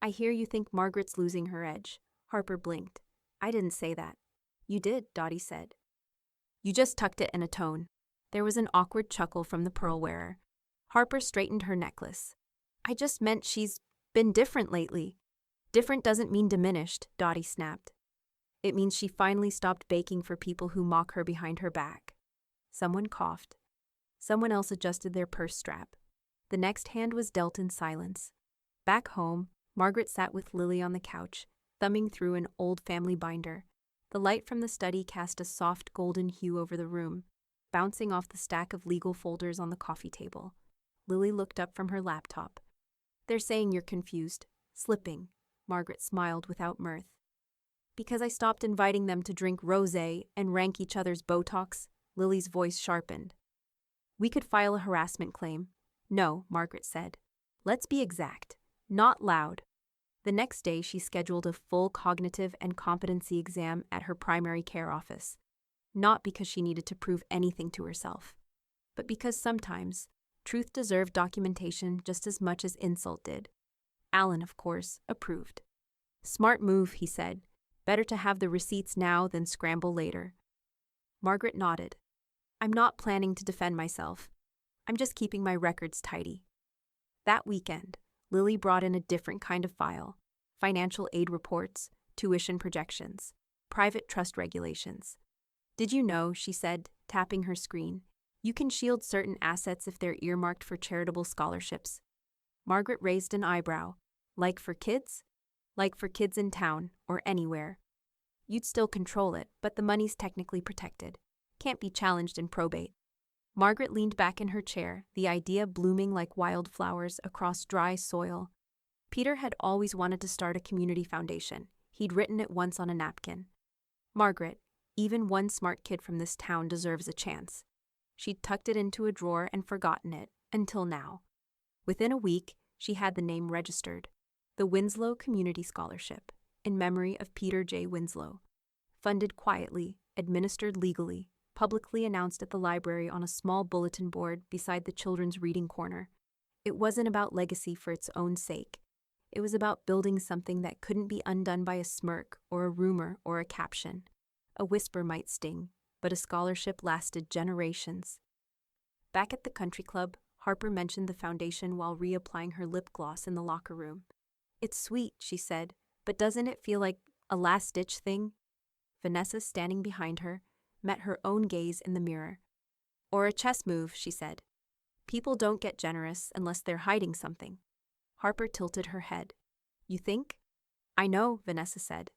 Speaker 1: I hear you think Margaret's losing her edge. Harper blinked. I didn't say that. You did, Dottie said. You just tucked it in a tone. There was an awkward chuckle from the pearl wearer. Harper straightened her necklace. I just meant she's been different lately. Different doesn't mean diminished, Dottie snapped. It means she finally stopped baking for people who mock her behind her back. Someone coughed. Someone else adjusted their purse strap. The next hand was dealt in silence. Back home, Margaret sat with Lily on the couch, thumbing through an old family binder. The light from the study cast a soft golden hue over the room, bouncing off the stack of legal folders on the coffee table. Lily looked up from her laptop. They're saying you're confused. Slipping. Margaret smiled without mirth. Because I stopped inviting them to drink rosé and rank each other's Botox, Lily's voice sharpened. We could file a harassment claim. No, Margaret said. Let's be exact. Not loud. The next day, she scheduled a full cognitive and competency exam at her primary care office. Not because she needed to prove anything to herself, but because sometimes truth deserved documentation just as much as insult did. Alan, of course, approved. Smart move, he said. Better to have the receipts now than scramble later. Margaret nodded. I'm not planning to defend myself. I'm just keeping my records tidy. That weekend, Lily brought in a different kind of file. Financial aid reports, tuition projections, private trust regulations. Did you know, she said, tapping her screen, you can shield certain assets if they're earmarked for charitable scholarships. Margaret raised an eyebrow. Like for kids? Like for kids in town, or anywhere. You'd still control it, but the money's technically protected. Can't be challenged in probate. Margaret leaned back in her chair, the idea blooming like wildflowers across dry soil. Peter had always wanted to start a community foundation. He'd written it once on a napkin. Margaret, even one smart kid from this town deserves a chance. She'd tucked it into a drawer and forgotten it, until now. Within a week, she had the name registered. The Winslow Community Scholarship, in memory of Peter J. Winslow. Funded quietly, administered legally, publicly announced at the library on a small bulletin board beside the children's reading corner. It wasn't about legacy for its own sake. It was about building something that couldn't be undone by a smirk or a rumor or a caption. A whisper might sting, but a scholarship lasted generations. Back at the country club, Harper mentioned the foundation while reapplying her lip gloss in the locker room. It's sweet, she said, but doesn't it feel like a last-ditch thing? Vanessa, standing behind her, met her own gaze in the mirror. Or a chess move, she said. People don't get generous unless they're hiding something. Harper tilted her head. You think? I know, Vanessa said.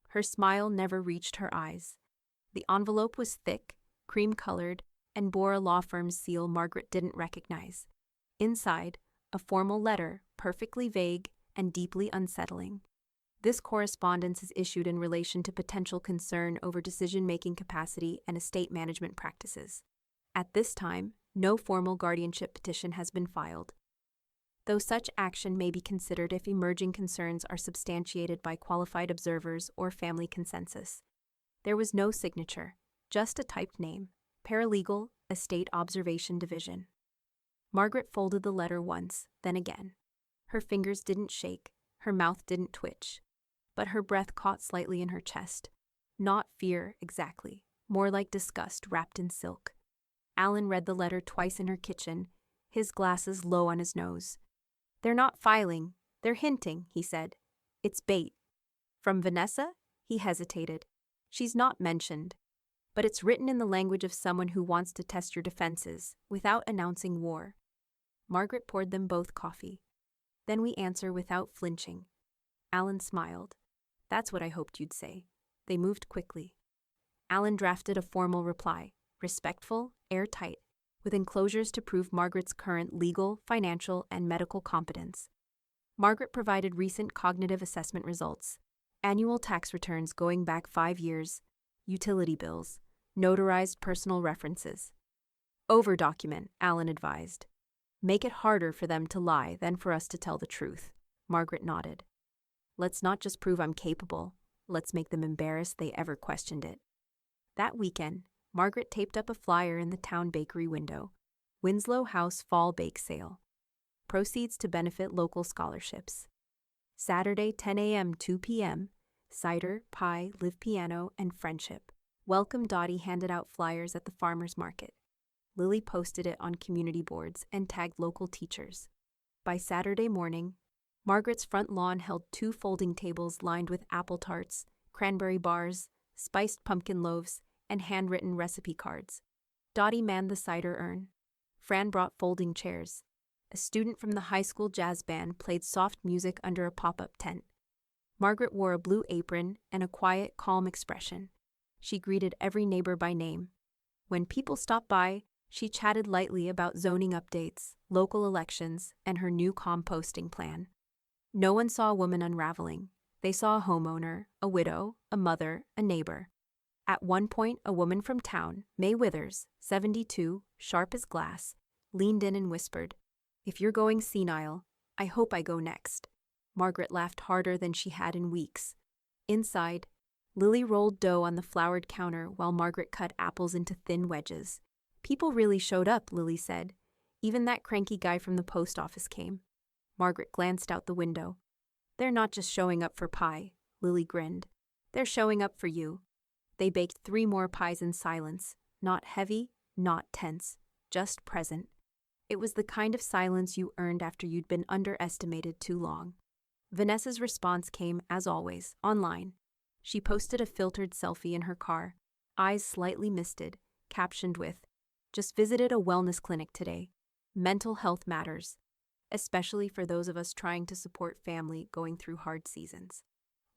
Speaker 1: Her smile never reached her eyes. The envelope was thick, cream-colored, and bore a law firm's seal Margaret didn't recognize. Inside, a formal letter, perfectly vague and deeply unsettling. This correspondence is issued in relation to potential concern over decision-making capacity and estate management practices. At this time, no formal guardianship petition has been filed, though such action may be considered if emerging concerns are substantiated by qualified observers or family consensus. There was no signature, just a typed name, Paralegal, Estate Observation Division. Margaret folded the letter once, then again. Her fingers didn't shake, her mouth didn't twitch, but her breath caught slightly in her chest. Not fear, exactly, more like disgust wrapped in silk. Alan read the letter twice in her kitchen, his glasses low on his nose. They're not filing, they're hinting, he said. It's bait. From Vanessa? He hesitated. She's not mentioned, but it's written in the language of someone who wants to test your defenses, without announcing war. Margaret poured them both coffee. Then we answer without flinching. Alan smiled. That's what I hoped you'd say. They moved quickly. Alan drafted a formal reply, respectful, airtight, with enclosures to prove Margaret's current legal, financial, and medical competence. Margaret provided recent cognitive assessment results, annual tax returns going back 5 years, utility bills, notarized personal references. Over-document, Alan advised. Make it harder for them to lie than for us to tell the truth. Margaret nodded. Let's not just prove I'm capable, let's make them embarrassed they ever questioned it. That weekend, Margaret taped up a flyer in the town bakery window. Winslow House Fall Bake Sale. Proceeds to benefit local scholarships. Saturday, 10 a.m., 2 p.m. Cider, pie, live piano, and friendship. Welcome. Dottie handed out flyers at the farmer's market. Lily posted it on community boards and tagged local teachers. By Saturday morning, Margaret's front lawn held 2 folding tables lined with apple tarts, cranberry bars, spiced pumpkin loaves, and handwritten recipe cards. Dottie manned the cider urn. Fran brought folding chairs. A student from the high school jazz band played soft music under a pop-up tent. Margaret wore a blue apron and a quiet, calm expression. She greeted every neighbor by name. When people stopped by, she chatted lightly about zoning updates, local elections, and her new composting plan. No one saw a woman unraveling. They saw a homeowner, a widow, a mother, a neighbor. At one point, a woman from town, May Withers, 72, sharp as glass, leaned in and whispered, "If you're going senile, I hope I go next." Margaret laughed harder than she had in weeks. Inside, Lily rolled dough on the floured counter while Margaret cut apples into thin wedges. People really showed up, Lily said. Even that cranky guy from the post office came. Margaret glanced out the window. They're not just showing up for pie, Lily grinned. They're showing up for you. They baked 3 more pies in silence, not heavy, not tense, just present. It was the kind of silence you earned after you'd been underestimated too long. Vanessa's response came, as always, online. She posted a filtered selfie in her car, eyes slightly misted, captioned with, "Just visited a wellness clinic today. Mental health matters, especially for those of us trying to support family going through hard seasons.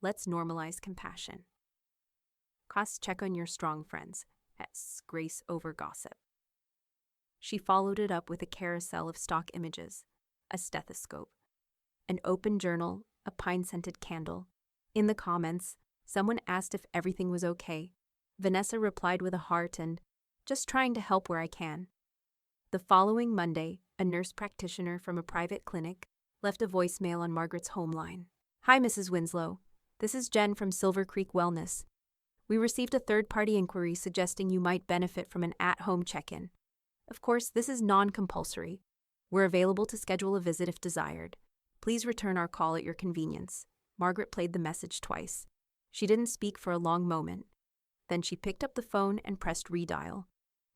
Speaker 1: Let's normalize compassion. Check on your strong friends. Grace over gossip." She followed it up with a carousel of stock images, a stethoscope, an open journal, a pine-scented candle. In the comments, someone asked if everything was okay. Vanessa replied with a heart and, "Just trying to help where I can." The following Monday, a nurse practitioner from a private clinic left a voicemail on Margaret's home line. "Hi, Mrs. Winslow. This is Jen from Silver Creek Wellness. We received a third-party inquiry suggesting you might benefit from an at-home check-in. Of course, this is non-compulsory. We're available to schedule a visit if desired. Please return our call at your convenience." Margaret played the message twice. She didn't speak for a long moment. Then she picked up the phone and pressed redial.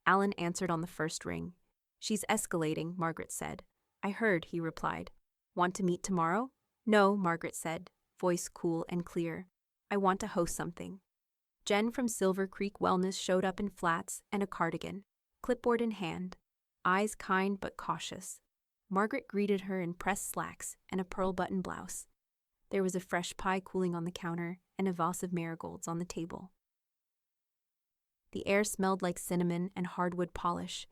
Speaker 1: Alan answered on the first ring. "She's escalating," Margaret said. "I heard," he replied. "Want to meet tomorrow?" "No," Margaret said, voice cool and clear. "I want to host something." Jen from Silver Creek Wellness showed up in flats and a cardigan, clipboard in hand, eyes kind but cautious. Margaret greeted her in pressed slacks and a pearl-button blouse. There was a fresh pie cooling on the counter and a vase of marigolds on the table. The air smelled like cinnamon and hardwood polish.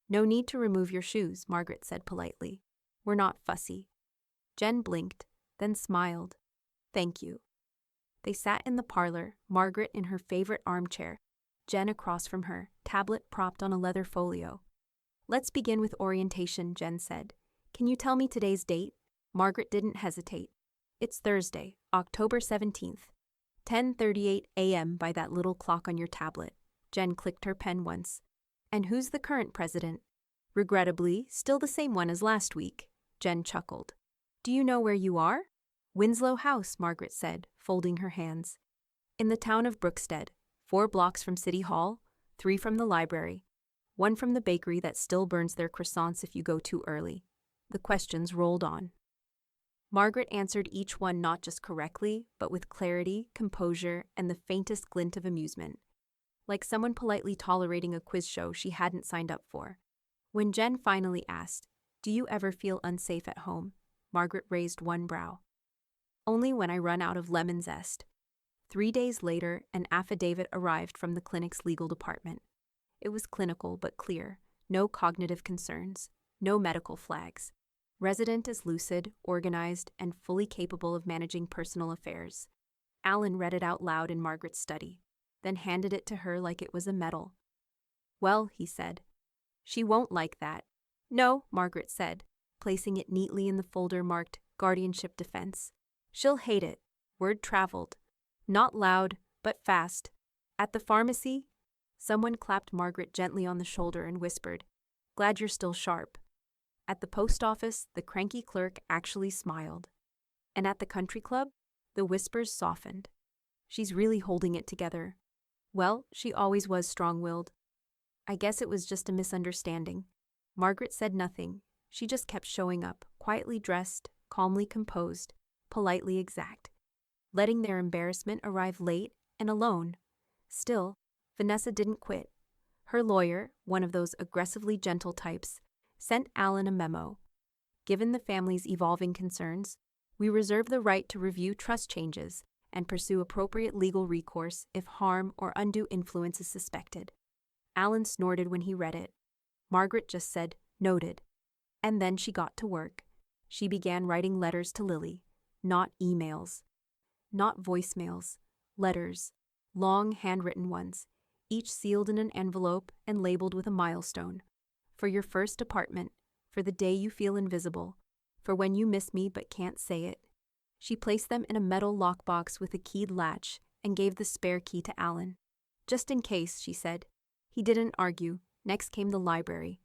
Speaker 1: "No need to remove your shoes," Margaret said politely. "We're not fussy." Jen blinked, then smiled. "Thank you." They sat in the parlor, Margaret in her favorite armchair, Jen across from her, tablet propped on a leather folio. "Let's begin with orientation," Jen said. "Can you tell me today's date?" Margaret didn't hesitate. "It's Thursday, October 17th, 10:38 a.m. by that little clock on your tablet." Jen clicked her pen once. "And who's the current president?" "Regrettably, still the same one as last week." Jen chuckled. "Do you know where you are?" "Winslow House," Margaret said, folding her hands. "In the town of Brookstead, 4 blocks from City Hall, 3 from the library, 1 from the bakery that still burns their croissants if you go too early." The questions rolled on. Margaret answered each one not just correctly, but with clarity, composure, and the faintest glint of amusement, like someone politely tolerating a quiz show she hadn't signed up for. When Jen finally asked, "Do you ever feel unsafe at home?" Margaret raised one brow. "Only when I run out of lemon zest." 3 days later, an affidavit arrived from the clinic's legal department. It was clinical but clear. No cognitive concerns. No medical flags. Resident is lucid, organized, and fully capable of managing personal affairs. Alan read it out loud in Margaret's study, then handed it to her like it was a medal. "Well," he said, "she won't like that." "No," Margaret said, placing it neatly in the folder marked Guardianship Defense. "She'll hate it." Word traveled. Not loud, but fast. At the pharmacy, someone clapped Margaret gently on the shoulder and whispered, "Glad you're still sharp." At the post office, the cranky clerk actually smiled. And at the country club, the whispers softened. "She's really holding it together." Well, she always was strong-willed. I guess it was just a misunderstanding. Margaret said nothing. She just kept showing up, quietly dressed, calmly composed, politely exact, letting their embarrassment arrive late and alone. Still, Vanessa didn't quit. Her lawyer, one of those aggressively gentle types, sent Alan a memo. "Given the family's evolving concerns, we reserve the right to review trust changes and pursue appropriate legal recourse if harm or undue influence is suspected." Alan snorted when he read it. Margaret just said, "Noted." And then she got to work. She began writing letters to Lily. Not emails. Not voicemails. Letters. Long handwritten ones, each sealed in an envelope and labeled with a milestone. For your first apartment, for the day you feel invisible, for when you miss me but can't say it. She placed them in a metal lockbox with a keyed latch and gave the spare key to Alan. "Just in case," she said. He didn't argue. Next came the library.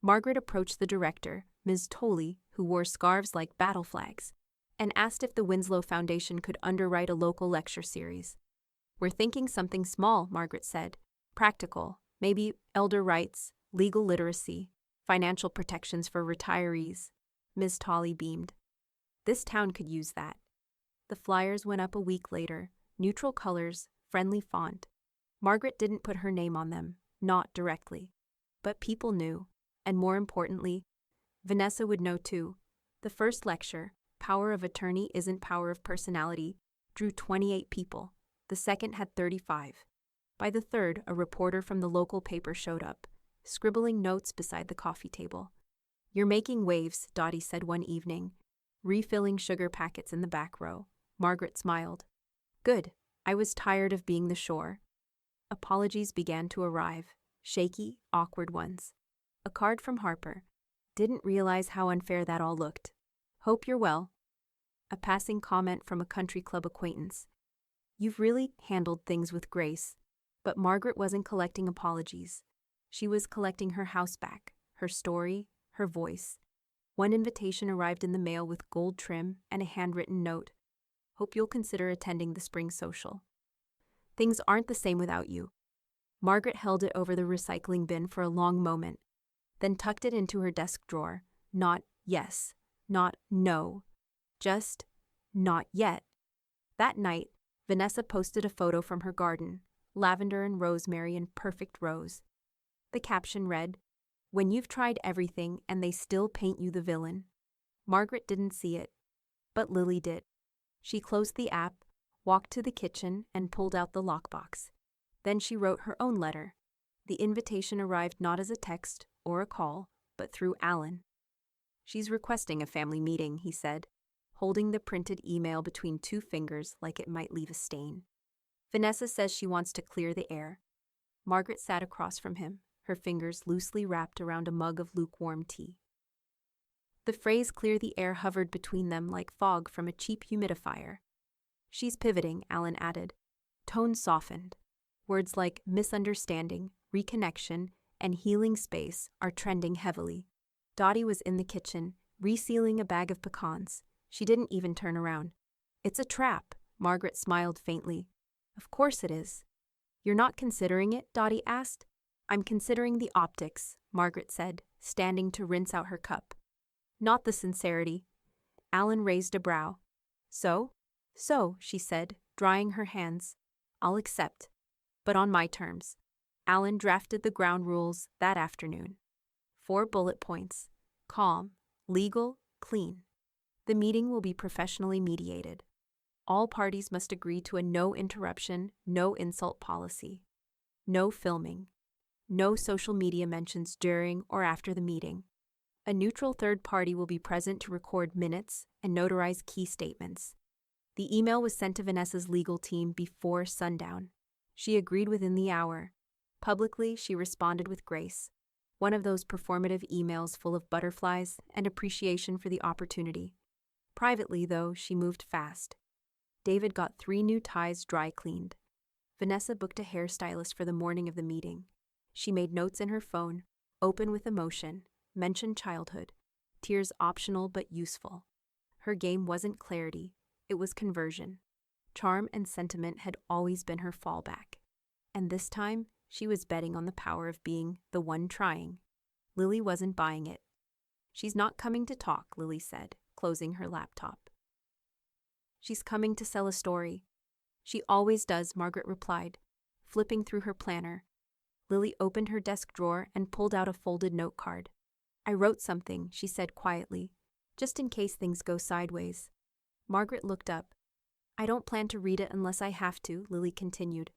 Speaker 1: Margaret approached the director, Ms. Tolley, who wore scarves like battle flags, and asked if the Winslow Foundation could underwrite a local lecture series. "We're thinking something small," Margaret said. "Practical, maybe elder rights, legal literacy, financial protections for retirees." Ms. Tolley beamed. "This town could use that." The flyers went up a week later, neutral colors, friendly font. Margaret didn't put her name on them, not directly. But people knew, and more importantly, Vanessa would know too. The first lecture, Power of Attorney Isn't Power of Personality, drew 28 people. The second had 35. By the third, a reporter from the local paper showed up, scribbling notes beside the coffee table. "You're making waves," Dottie said one evening, refilling sugar packets in the back row. Margaret smiled. "Good. I was tired of being the shore." Apologies began to arrive, shaky, awkward ones. A card from Harper. "Didn't realize how unfair that all looked. Hope you're well." A passing comment from a country club acquaintance. "You've really handled things with grace." But Margaret wasn't collecting apologies. She was collecting her house back, her story, her voice. One invitation arrived in the mail with gold trim and a handwritten note. "Hope you'll consider attending the spring social. Things aren't the same without you." Margaret held it over the recycling bin for a long moment, then tucked it into her desk drawer. Not yes, not no, just not yet. That night, Vanessa posted a photo from her garden, lavender and rosemary in perfect rows. The caption read, "When you've tried everything and they still paint you the villain." Margaret didn't see it, but Lily did. She closed the app, walked to the kitchen, and pulled out the lockbox. Then she wrote her own letter. The invitation arrived not as a text or a call, but through Alan. "She's requesting a family meeting," he said, holding the printed email between two fingers like it might leave a stain. "Vanessa says she wants to clear the air." Margaret sat across from him, her fingers loosely wrapped around a mug of lukewarm tea. The phrase "clear the air" hovered between them like fog from a cheap humidifier. "She's pivoting," Alan added. Tone softened. Words like misunderstanding, reconnection, and healing space are trending heavily. Dottie was in the kitchen, resealing a bag of pecans. She didn't even turn around. "It's a trap," Margaret smiled faintly. "Of course it is." "You're not considering it?" Dottie asked. "I'm considering the optics," Margaret said, standing to rinse out her cup. "Not the sincerity." Alan raised a brow. So, she said, drying her hands. "I'll accept. But on my terms." Alan drafted the ground rules that afternoon. 4 bullet points. Calm, legal, clean. The meeting will be professionally mediated. All parties must agree to a no interruption, no insult policy. No filming. No social media mentions during or after the meeting. A neutral third party will be present to record minutes and notarize key statements. The email was sent to Vanessa's legal team before sundown. She agreed within the hour. Publicly, she responded with grace. One of those performative emails full of butterflies and appreciation for the opportunity. Privately, though, she moved fast. David got 3 new ties dry cleaned. Vanessa booked a hairstylist for the morning of the meeting. She made notes in her phone, open with emotion, mentioned childhood, tears optional but useful. Her game wasn't clarity, it was conversion. Charm and sentiment had always been her fallback. And this time, she was betting on the power of being the one trying. Lily wasn't buying it. She's not coming to talk, Lily said, closing her laptop. She's coming to sell a story. She always does, Margaret replied, flipping through her planner. Lily opened her desk drawer and pulled out a folded note card. I wrote something, she said quietly, just in case things go sideways. Margaret looked up. I don't plan to read it unless I have to, Lily continued.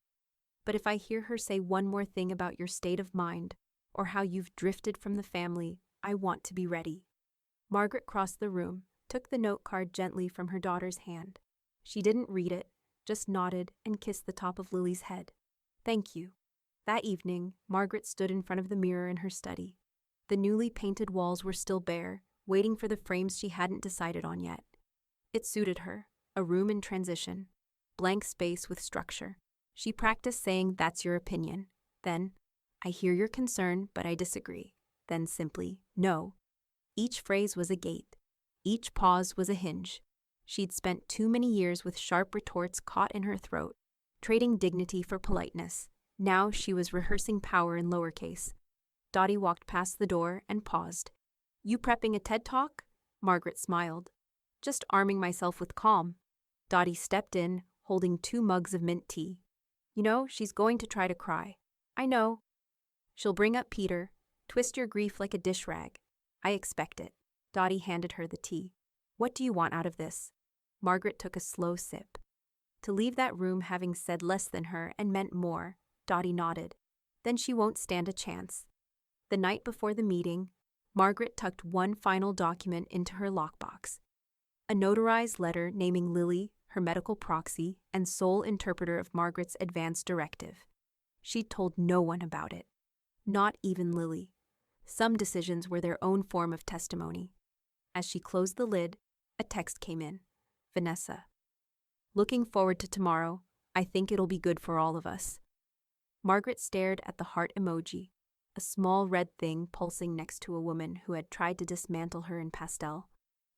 Speaker 1: But if I hear her say one more thing about your state of mind, or how you've drifted from the family, I want to be ready. Margaret crossed the room, took the note card gently from her daughter's hand. She didn't read it, just nodded and kissed the top of Lily's head. Thank you. That evening, Margaret stood in front of the mirror in her study. The newly painted walls were still bare, waiting for the frames she hadn't decided on yet. It suited her, a room in transition, blank space with structure. She practiced saying, "That's your opinion." Then, "I hear your concern, but I disagree." Then simply, "No." Each phrase was a gate. Each pause was a hinge. She'd spent too many years with sharp retorts caught in her throat, trading dignity for politeness. Now she was rehearsing power in lowercase. Dottie walked past the door and paused. You prepping a TED Talk? Margaret smiled. Just arming myself with calm. Dottie stepped in, holding 2 mugs of mint tea. You know, she's going to try to cry. I know. She'll bring up Peter, twist your grief like a dish rag. I expect it. Dottie handed her the tea. What do you want out of this? Margaret took a slow sip. To leave that room having said less than her and meant more, Dottie nodded. Then she won't stand a chance. The night before the meeting, Margaret tucked one final document into her lockbox. A notarized letter naming Lily, her medical proxy, and sole interpreter of Margaret's advance directive. She'd told no one about it. Not even Lily. Some decisions were their own form of testimony. As she closed the lid, a text came in. Vanessa. Looking forward to tomorrow. I think it'll be good for all of us. Margaret stared at the heart emoji, a small red thing pulsing next to a woman who had tried to dismantle her in pastel.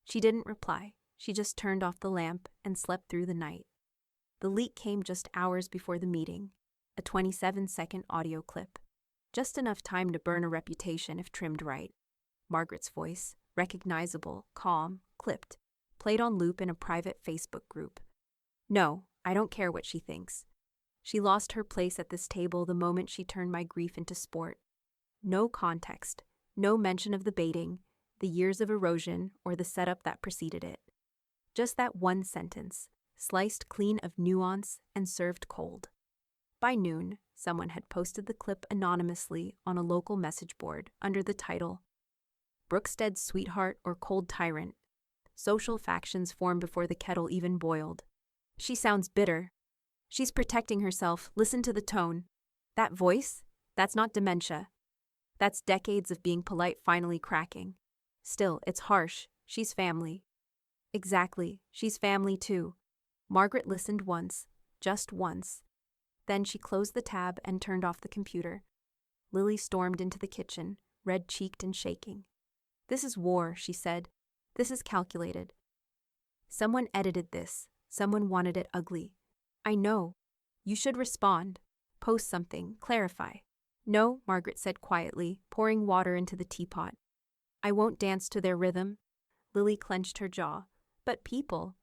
Speaker 1: She didn't reply. She just turned off the lamp and slept through the night. The leak came just hours before the meeting, a 27-second audio clip. Just enough time to burn a reputation if trimmed right. Margaret's voice, recognizable, calm, clipped, played on loop in a private Facebook group. No, I don't care what she thinks. She lost her place at this table the moment she turned my grief into sport. No context, no mention of the baiting, the years of erosion, or the setup that preceded it. Just that one sentence, sliced clean of nuance and served cold. By noon, someone had posted the clip anonymously on a local message board under the title, Brookstead's Sweetheart or Cold Tyrant. Social factions form before the kettle even boiled. She sounds bitter. She's protecting herself. Listen to the tone. That voice? That's not dementia. That's decades of being polite finally cracking. Still, it's harsh. She's family. Exactly. She's family too. Margaret listened once. Just once. Then she closed the tab and turned off the computer. Lily stormed into the kitchen, red-cheeked and shaking. This is war, she said. This is calculated. Someone edited this. Someone wanted it ugly. I know. You should respond. Post something. Clarify. No, Margaret said quietly, pouring water into the teapot. I won't dance to their rhythm. Lily clenched her jaw. But people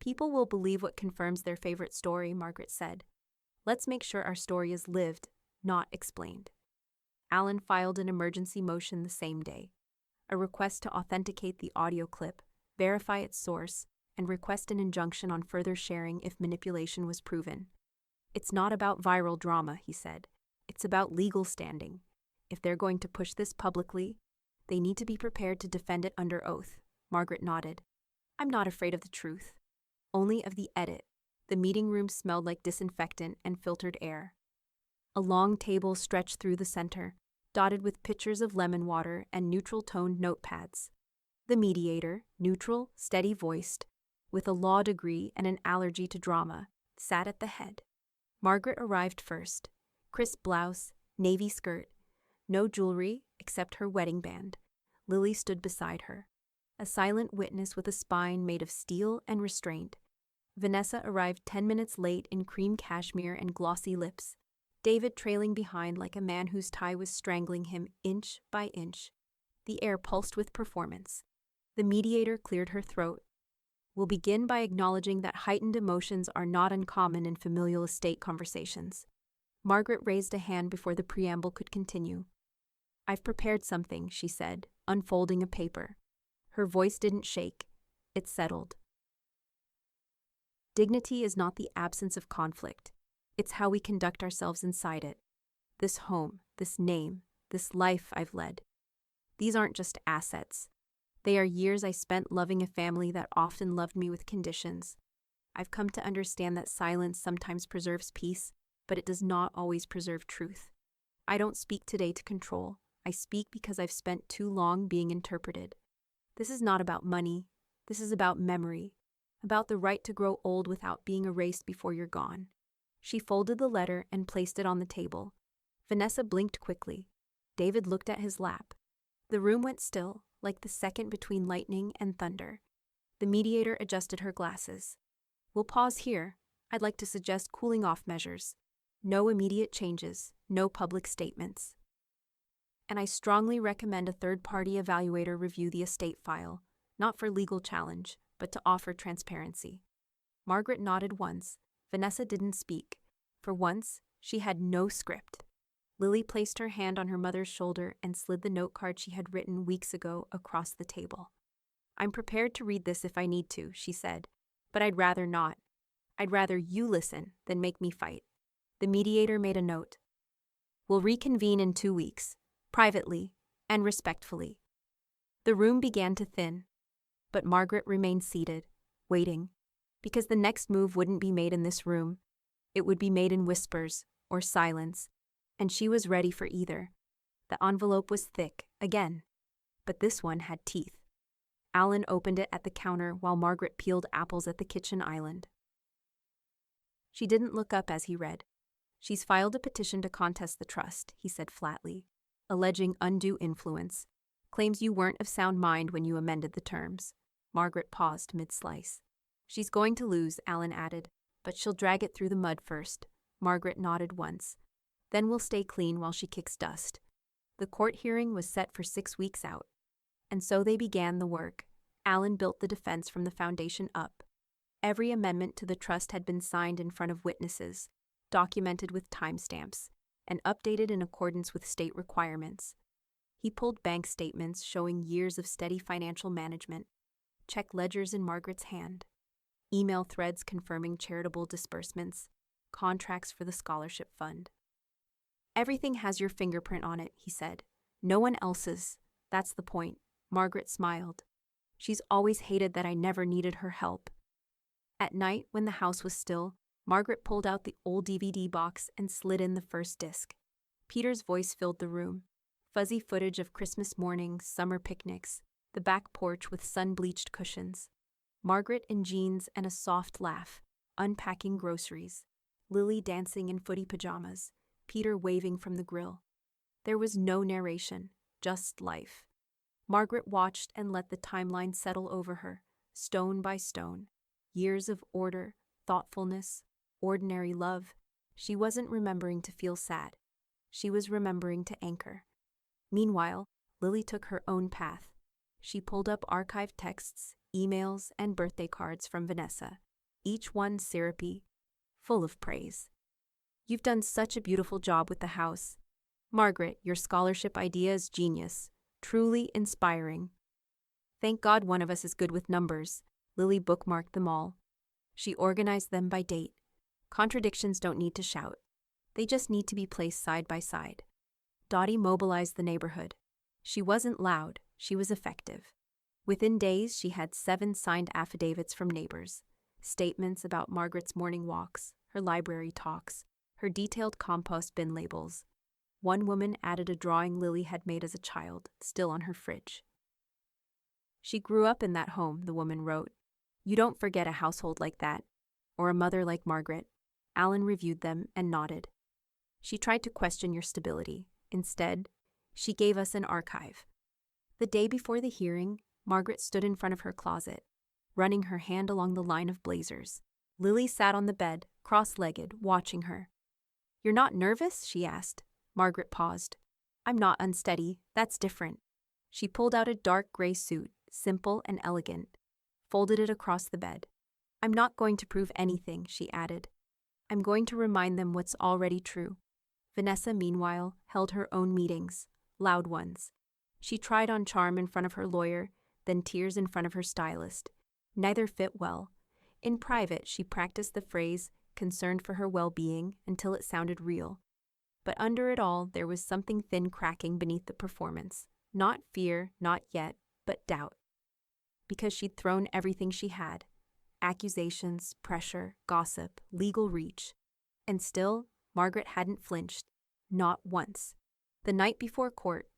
Speaker 1: will believe what confirms their favorite story, Margaret said. Let's make sure our story is lived, not explained. Alan filed an emergency motion the same day. A request to authenticate the audio clip, verify its source, and request an injunction on further sharing if manipulation was proven. It's not about viral drama, he said. It's about legal standing. If they're going to push this publicly, they need to be prepared to defend it under oath. Margaret nodded. I'm not afraid of the truth. Only of the edit. The meeting room smelled like disinfectant and filtered air. A long table stretched through the center, dotted with pitchers of lemon water and neutral-toned notepads. The mediator, neutral, steady-voiced, with a law degree and an allergy to drama, sat at the head. Margaret arrived first. Crisp blouse, navy skirt, no jewelry except her wedding band. Lily stood beside her, a silent witness with a spine made of steel and restraint. Vanessa arrived 10 minutes late in cream cashmere and glossy lips, David trailing behind like a man whose tie was strangling him inch by inch. The air pulsed with performance. The mediator cleared her throat. We'll begin by acknowledging that heightened emotions are not uncommon in familial estate conversations. Margaret raised a hand before the preamble could continue. I've prepared something, she said, unfolding a paper. Her voice didn't shake. It settled. Dignity is not the absence of conflict. It's how we conduct ourselves inside it. This home, this name, this life I've led. These aren't just assets. They are years I spent loving a family that often loved me with conditions. I've come to understand that silence sometimes preserves peace, but it does not always preserve truth. I don't speak today to control. I speak because I've spent too long being interpreted. This is not about money. This is about memory, about the right to grow old without being erased before you're gone. She folded the letter and placed it on the table. Vanessa blinked quickly. David looked at his lap. The room went still, like the second between lightning and thunder. The mediator adjusted her glasses. We'll pause here. I'd like to suggest cooling off measures. No immediate changes, no public statements. And I strongly recommend a third-party evaluator review the estate file, not for legal challenge, but to offer transparency. Margaret nodded once. Vanessa didn't speak. For once, she had no script. Lily placed her hand on her mother's shoulder and slid the note card she had written weeks ago across the table. I'm prepared to read this if I need to, she said, but I'd rather not. I'd rather you listen than make me fight. The mediator made a note. We'll reconvene in 2 weeks, privately and respectfully. The room began to thin, but Margaret remained seated, waiting, because the next move wouldn't be made in this room. It would be made in whispers or silence, and she was ready for either. The envelope was thick, again, but this one had teeth. Alan opened it at the counter while Margaret peeled apples at the kitchen island. She didn't look up as he read. She's filed a petition to contest the trust, he said flatly, alleging undue influence. Claims you weren't of sound mind when you amended the terms. Margaret paused mid-slice. She's going to lose, Alan added, but she'll drag it through the mud first. Margaret nodded once. Then we'll stay clean while she kicks dust. The court hearing was set for 6 weeks out. And so they began the work. Alan built the defense from the foundation up. Every amendment to the trust had been signed in front of witnesses, documented with timestamps, and updated in accordance with state requirements. He pulled bank statements showing years of steady financial management, check ledgers in Margaret's hand, email threads confirming charitable disbursements, contracts for the scholarship fund. Everything has your fingerprint on it, he said. No one else's. That's the point. Margaret smiled. She's always hated that I never needed her help. At night, when the house was still, Margaret pulled out the old DVD box and slid in the first disc. Peter's voice filled the room. Fuzzy footage of Christmas mornings, summer picnics, the back porch with sun-bleached cushions. Margaret in jeans and a soft laugh, unpacking groceries. Lily dancing in footy pajamas, Peter waving from the grill. There was no narration, just life. Margaret watched and let the timeline settle over her, stone by stone. Years of order, thoughtfulness, ordinary love. She wasn't remembering to feel sad. She was remembering to anchor. Meanwhile, Lily took her own path. She pulled up archived texts, emails, and birthday cards from Vanessa, each one syrupy, full of praise. You've done such a beautiful job with the house. Margaret, your scholarship idea is genius, truly inspiring. Thank God one of us is good with numbers. Lily bookmarked them all. She organized them by date. Contradictions don't need to shout. They just need to be placed side by side. Dottie mobilized the neighborhood. She wasn't loud, she was effective. Within days, she had 7 signed affidavits from neighbors. Statements about Margaret's morning walks, her library talks, her detailed compost bin labels. One woman added a drawing Lily had made as a child, still on her fridge. She grew up in that home, the woman wrote. You don't forget a household like that, or a mother like Margaret. Alan reviewed them and nodded. She tried to question your stability. Instead, she gave us an archive. The day before the hearing, Margaret stood in front of her closet, running her hand along the line of blazers. Lily sat on the bed, cross-legged, watching her. You're not nervous? She asked. Margaret paused. I'm not unsteady. That's different. She pulled out a dark gray suit, simple and elegant, folded it across the bed. I'm not going to prove anything, she added. I'm going to remind them what's already true. Vanessa, meanwhile, held her own meetings, loud ones. She tried on charm in front of her lawyer, then tears in front of her stylist. Neither fit well. In private, she practiced the phrase, concerned for her well-being, until it sounded real. But under it all, there was something thin cracking beneath the performance. Not fear, not yet, but doubt. Because she'd thrown everything she had. Accusations, pressure, gossip, legal reach. And still, Margaret hadn't flinched. Not once. The night before court,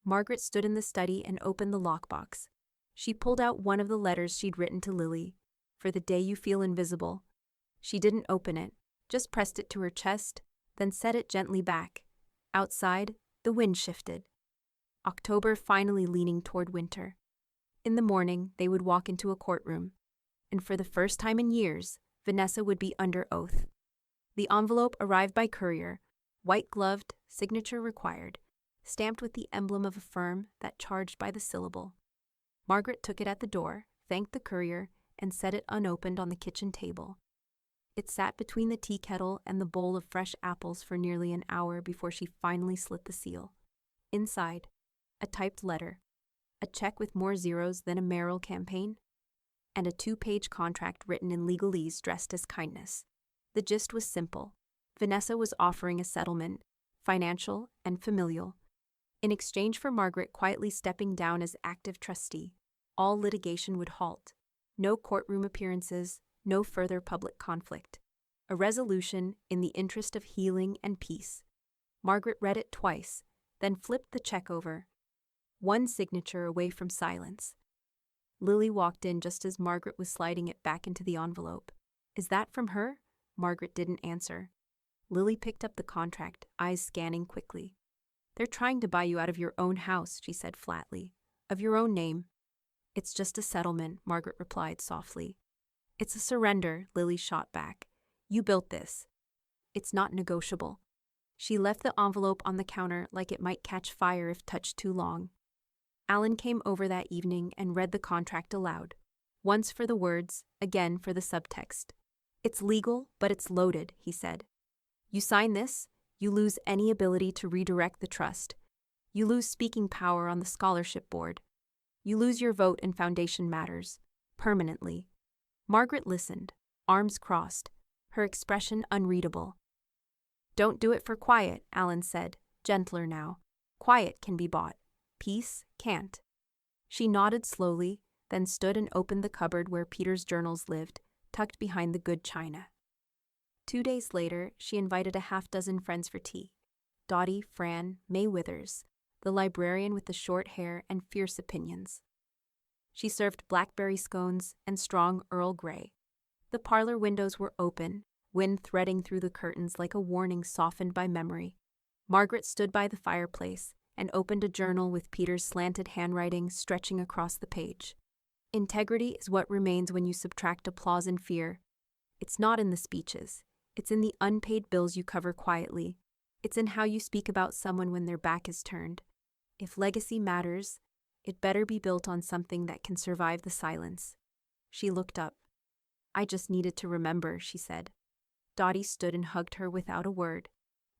Speaker 1: Margaret stood in the study and opened the lockbox. She pulled out one of the letters she'd written to Lily, for the day you feel invisible. She didn't open it, just pressed it to her chest, then set it gently back. Outside, the wind shifted. October finally leaning toward winter. In the morning, they would walk into a courtroom, and for the first time in years, Vanessa would be under oath. The envelope arrived by courier, white-gloved, signature required, stamped with the emblem of a firm that charged by the syllable. Margaret took it at the door, thanked the courier, and set it unopened on the kitchen table. It sat between the tea kettle and the bowl of fresh apples for nearly an hour before she finally slit the seal. Inside, a typed letter, a check with more zeros than a mayoral campaign, and a 2-page contract written in legalese dressed as kindness. The gist was simple. Vanessa was offering a settlement, financial and familial, in exchange for Margaret quietly stepping down as active trustee. All litigation would halt. No courtroom appearances, no further public conflict. A resolution in the interest of healing and peace. Margaret read it twice, then flipped the check over. One signature away from silence. Lily walked in just as Margaret was sliding it back into the envelope. Is that from her? Margaret didn't answer. Lily picked up the contract, eyes scanning quickly. They're trying to buy you out of your own house, she said flatly. Of your own name. It's just a settlement, Margaret replied softly. It's a surrender, Lily shot back. You built this. It's not negotiable. She left the envelope on the counter like it might catch fire if touched too long. Alan came over that evening and read the contract aloud. Once for the words, again for the subtext. It's legal, but it's loaded, he said. You sign this, you lose any ability to redirect the trust. You lose speaking power on the scholarship board. You lose your vote in Foundation Matters, permanently. Margaret listened, arms crossed, her expression unreadable. Don't do it for quiet, Alan said, gentler now. Quiet can be bought. Peace can't. She nodded slowly, then stood and opened the cupboard where Peter's journals lived, tucked behind the good china. 2 days later, she invited a half-dozen friends for tea. Dottie, Fran, May Withers, the librarian with the short hair and fierce opinions. She served blackberry scones and strong Earl Grey. The parlor windows were open, wind threading through the curtains like a warning softened by memory. Margaret stood by the fireplace and opened a journal with Peter's slanted handwriting stretching across the page. Integrity is what remains when you subtract applause and fear. It's not in the speeches. It's in the unpaid bills you cover quietly. It's in how you speak about someone when their back is turned. If legacy matters, it better be built on something that can survive the silence. She looked up. I just needed to remember, she said. Dottie stood and hugged her without a word.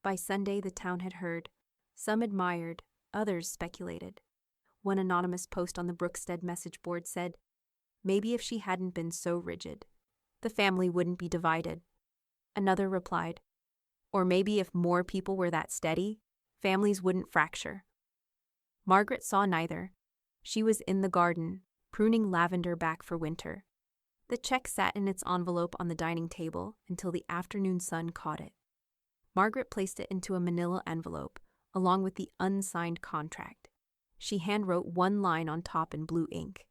Speaker 1: By Sunday, the town had heard. Some admired, others speculated. One anonymous post on the Brookstead message board said, Maybe if she hadn't been so rigid, the family wouldn't be divided. Another replied, or maybe if more people were that steady, families wouldn't fracture. Margaret saw neither. She was in the garden, pruning lavender back for winter. The check sat in its envelope on the dining table until the afternoon sun caught it. Margaret placed it into a manila envelope, along with the unsigned contract. She handwrote one line on top in blue ink.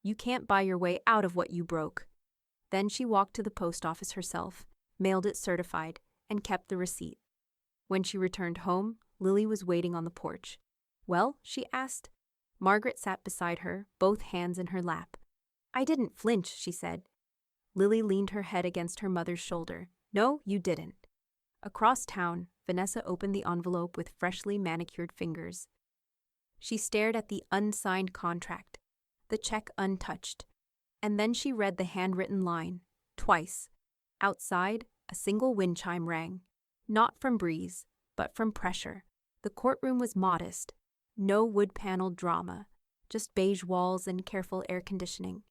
Speaker 1: "You can't buy your way out of what you broke." Then she walked to the post office herself, mailed it certified, and kept the receipt. When she returned home, Lily was waiting on the porch. "Well?" she asked. Margaret sat beside her, both hands in her lap. "I didn't flinch," she said. Lily leaned her head against her mother's shoulder. "No, you didn't." Across town, Vanessa opened the envelope with freshly manicured fingers. She stared at the unsigned contract, the check untouched, and then she read the handwritten line, twice. Outside, a single wind chime rang, not from breeze, but from pressure. The courtroom was modest, no wood-paneled drama, just beige walls and careful air conditioning.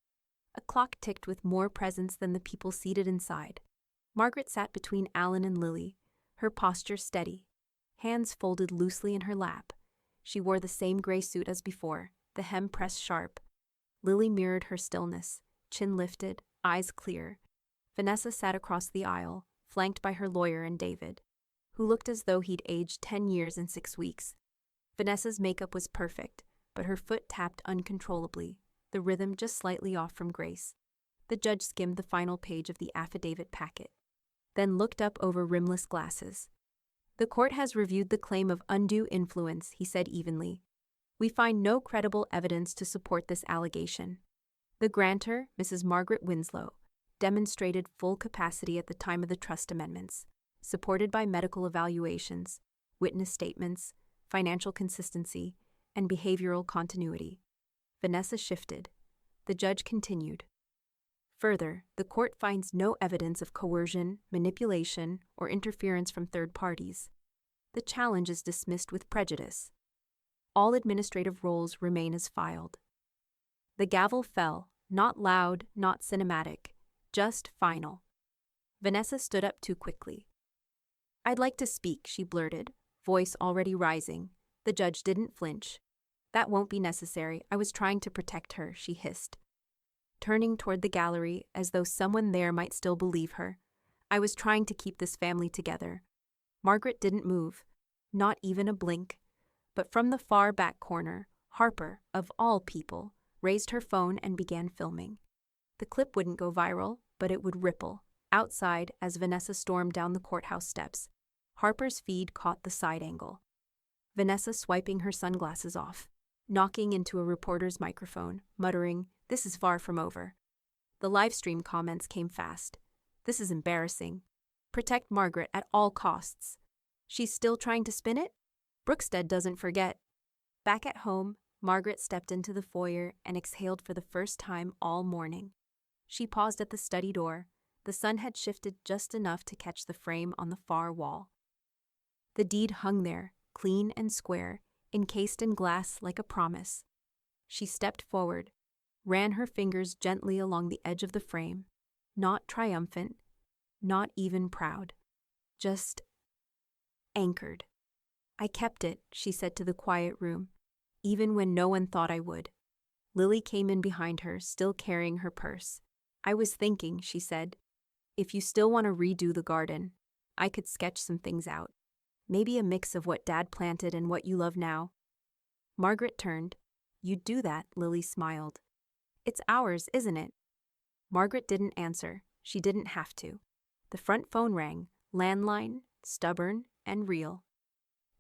Speaker 1: A clock ticked with more presence than the people seated inside. Margaret sat between Alan and Lily, her posture steady, hands folded loosely in her lap. She wore the same gray suit as before, the hem pressed sharp. Lily mirrored her stillness, chin lifted, eyes clear. Vanessa sat across the aisle, flanked by her lawyer and David, who looked as though he'd aged 10 years in 6 weeks. Vanessa's makeup was perfect, but her foot tapped uncontrollably, the rhythm just slightly off from grace. The judge skimmed the final page of the affidavit packet, then looked up over rimless glasses. "The court has reviewed the claim of undue influence," he said evenly. "We find no credible evidence to support this allegation." The grantor, Mrs. Margaret Winslow, demonstrated full capacity at the time of the trust amendments, supported by medical evaluations, witness statements, financial consistency, and behavioral continuity. Vanessa shifted. The judge continued. Further, the court finds no evidence of coercion, manipulation, or interference from third parties. The challenge is dismissed with prejudice. All administrative roles remain as filed. The gavel fell, not loud, not cinematic, just final. Vanessa stood up too quickly. "I'd like to speak," she blurted, voice already rising. The judge didn't flinch. "That won't be necessary. I was trying to protect her," she hissed, turning toward the gallery as though someone there might still believe her. "I was trying to keep this family together." Margaret didn't move, not even a blink. But from the far back corner, Harper, of all people, raised her phone and began filming. The clip wouldn't go viral, but it would ripple. Outside, as Vanessa stormed down the courthouse steps, Harper's feed caught the side angle. Vanessa swiping her sunglasses off, knocking into a reporter's microphone, muttering, "This is far from over." The live stream comments came fast. "This is embarrassing. Protect Margaret at all costs. She's still trying to spin it? Brookstead doesn't forget." Back at home, Margaret stepped into the foyer and exhaled for the first time all morning. She paused at the study door. The sun had shifted just enough to catch the frame on the far wall. The deed hung there, clean and square, encased in glass like a promise. She stepped forward, ran her fingers gently along the edge of the frame, not triumphant, not even proud, just anchored. "I kept it," she said to the quiet room, "even when no one thought I would." Lily came in behind her, still carrying her purse. "I was thinking," she said, "if you still want to redo the garden, I could sketch some things out. Maybe a mix of what Dad planted and what you love now." Margaret turned. "You'd do that," Lily smiled. "It's ours, isn't it?" Margaret didn't answer. She didn't have to. The front phone rang, landline, stubborn and real.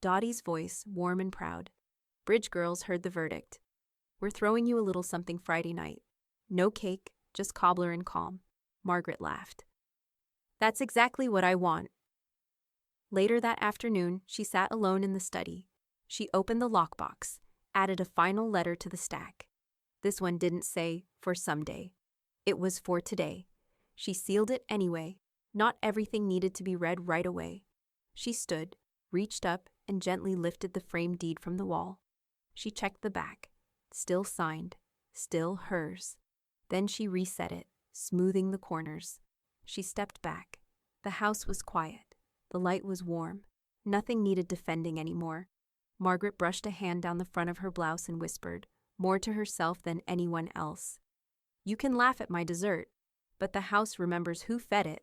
Speaker 1: Dottie's voice, warm and proud. Bridge girls heard the verdict. "We're throwing you a little something Friday night. No cake, just cobbler and calm." Margaret laughed. "That's exactly what I want." Later that afternoon, she sat alone in the study. She opened the lockbox, added a final letter to the stack. This one didn't say, "for someday." It was for today. She sealed it anyway. Not everything needed to be read right away. She stood, reached up, and gently lifted the framed deed from the wall. She checked the back. Still signed. Still hers. Then she reset it, smoothing the corners. She stepped back. The house was quiet. The light was warm. Nothing needed defending anymore. Margaret brushed a hand down the front of her blouse and whispered, more to herself than anyone else. You can laugh at my dessert, but the house remembers who fed it.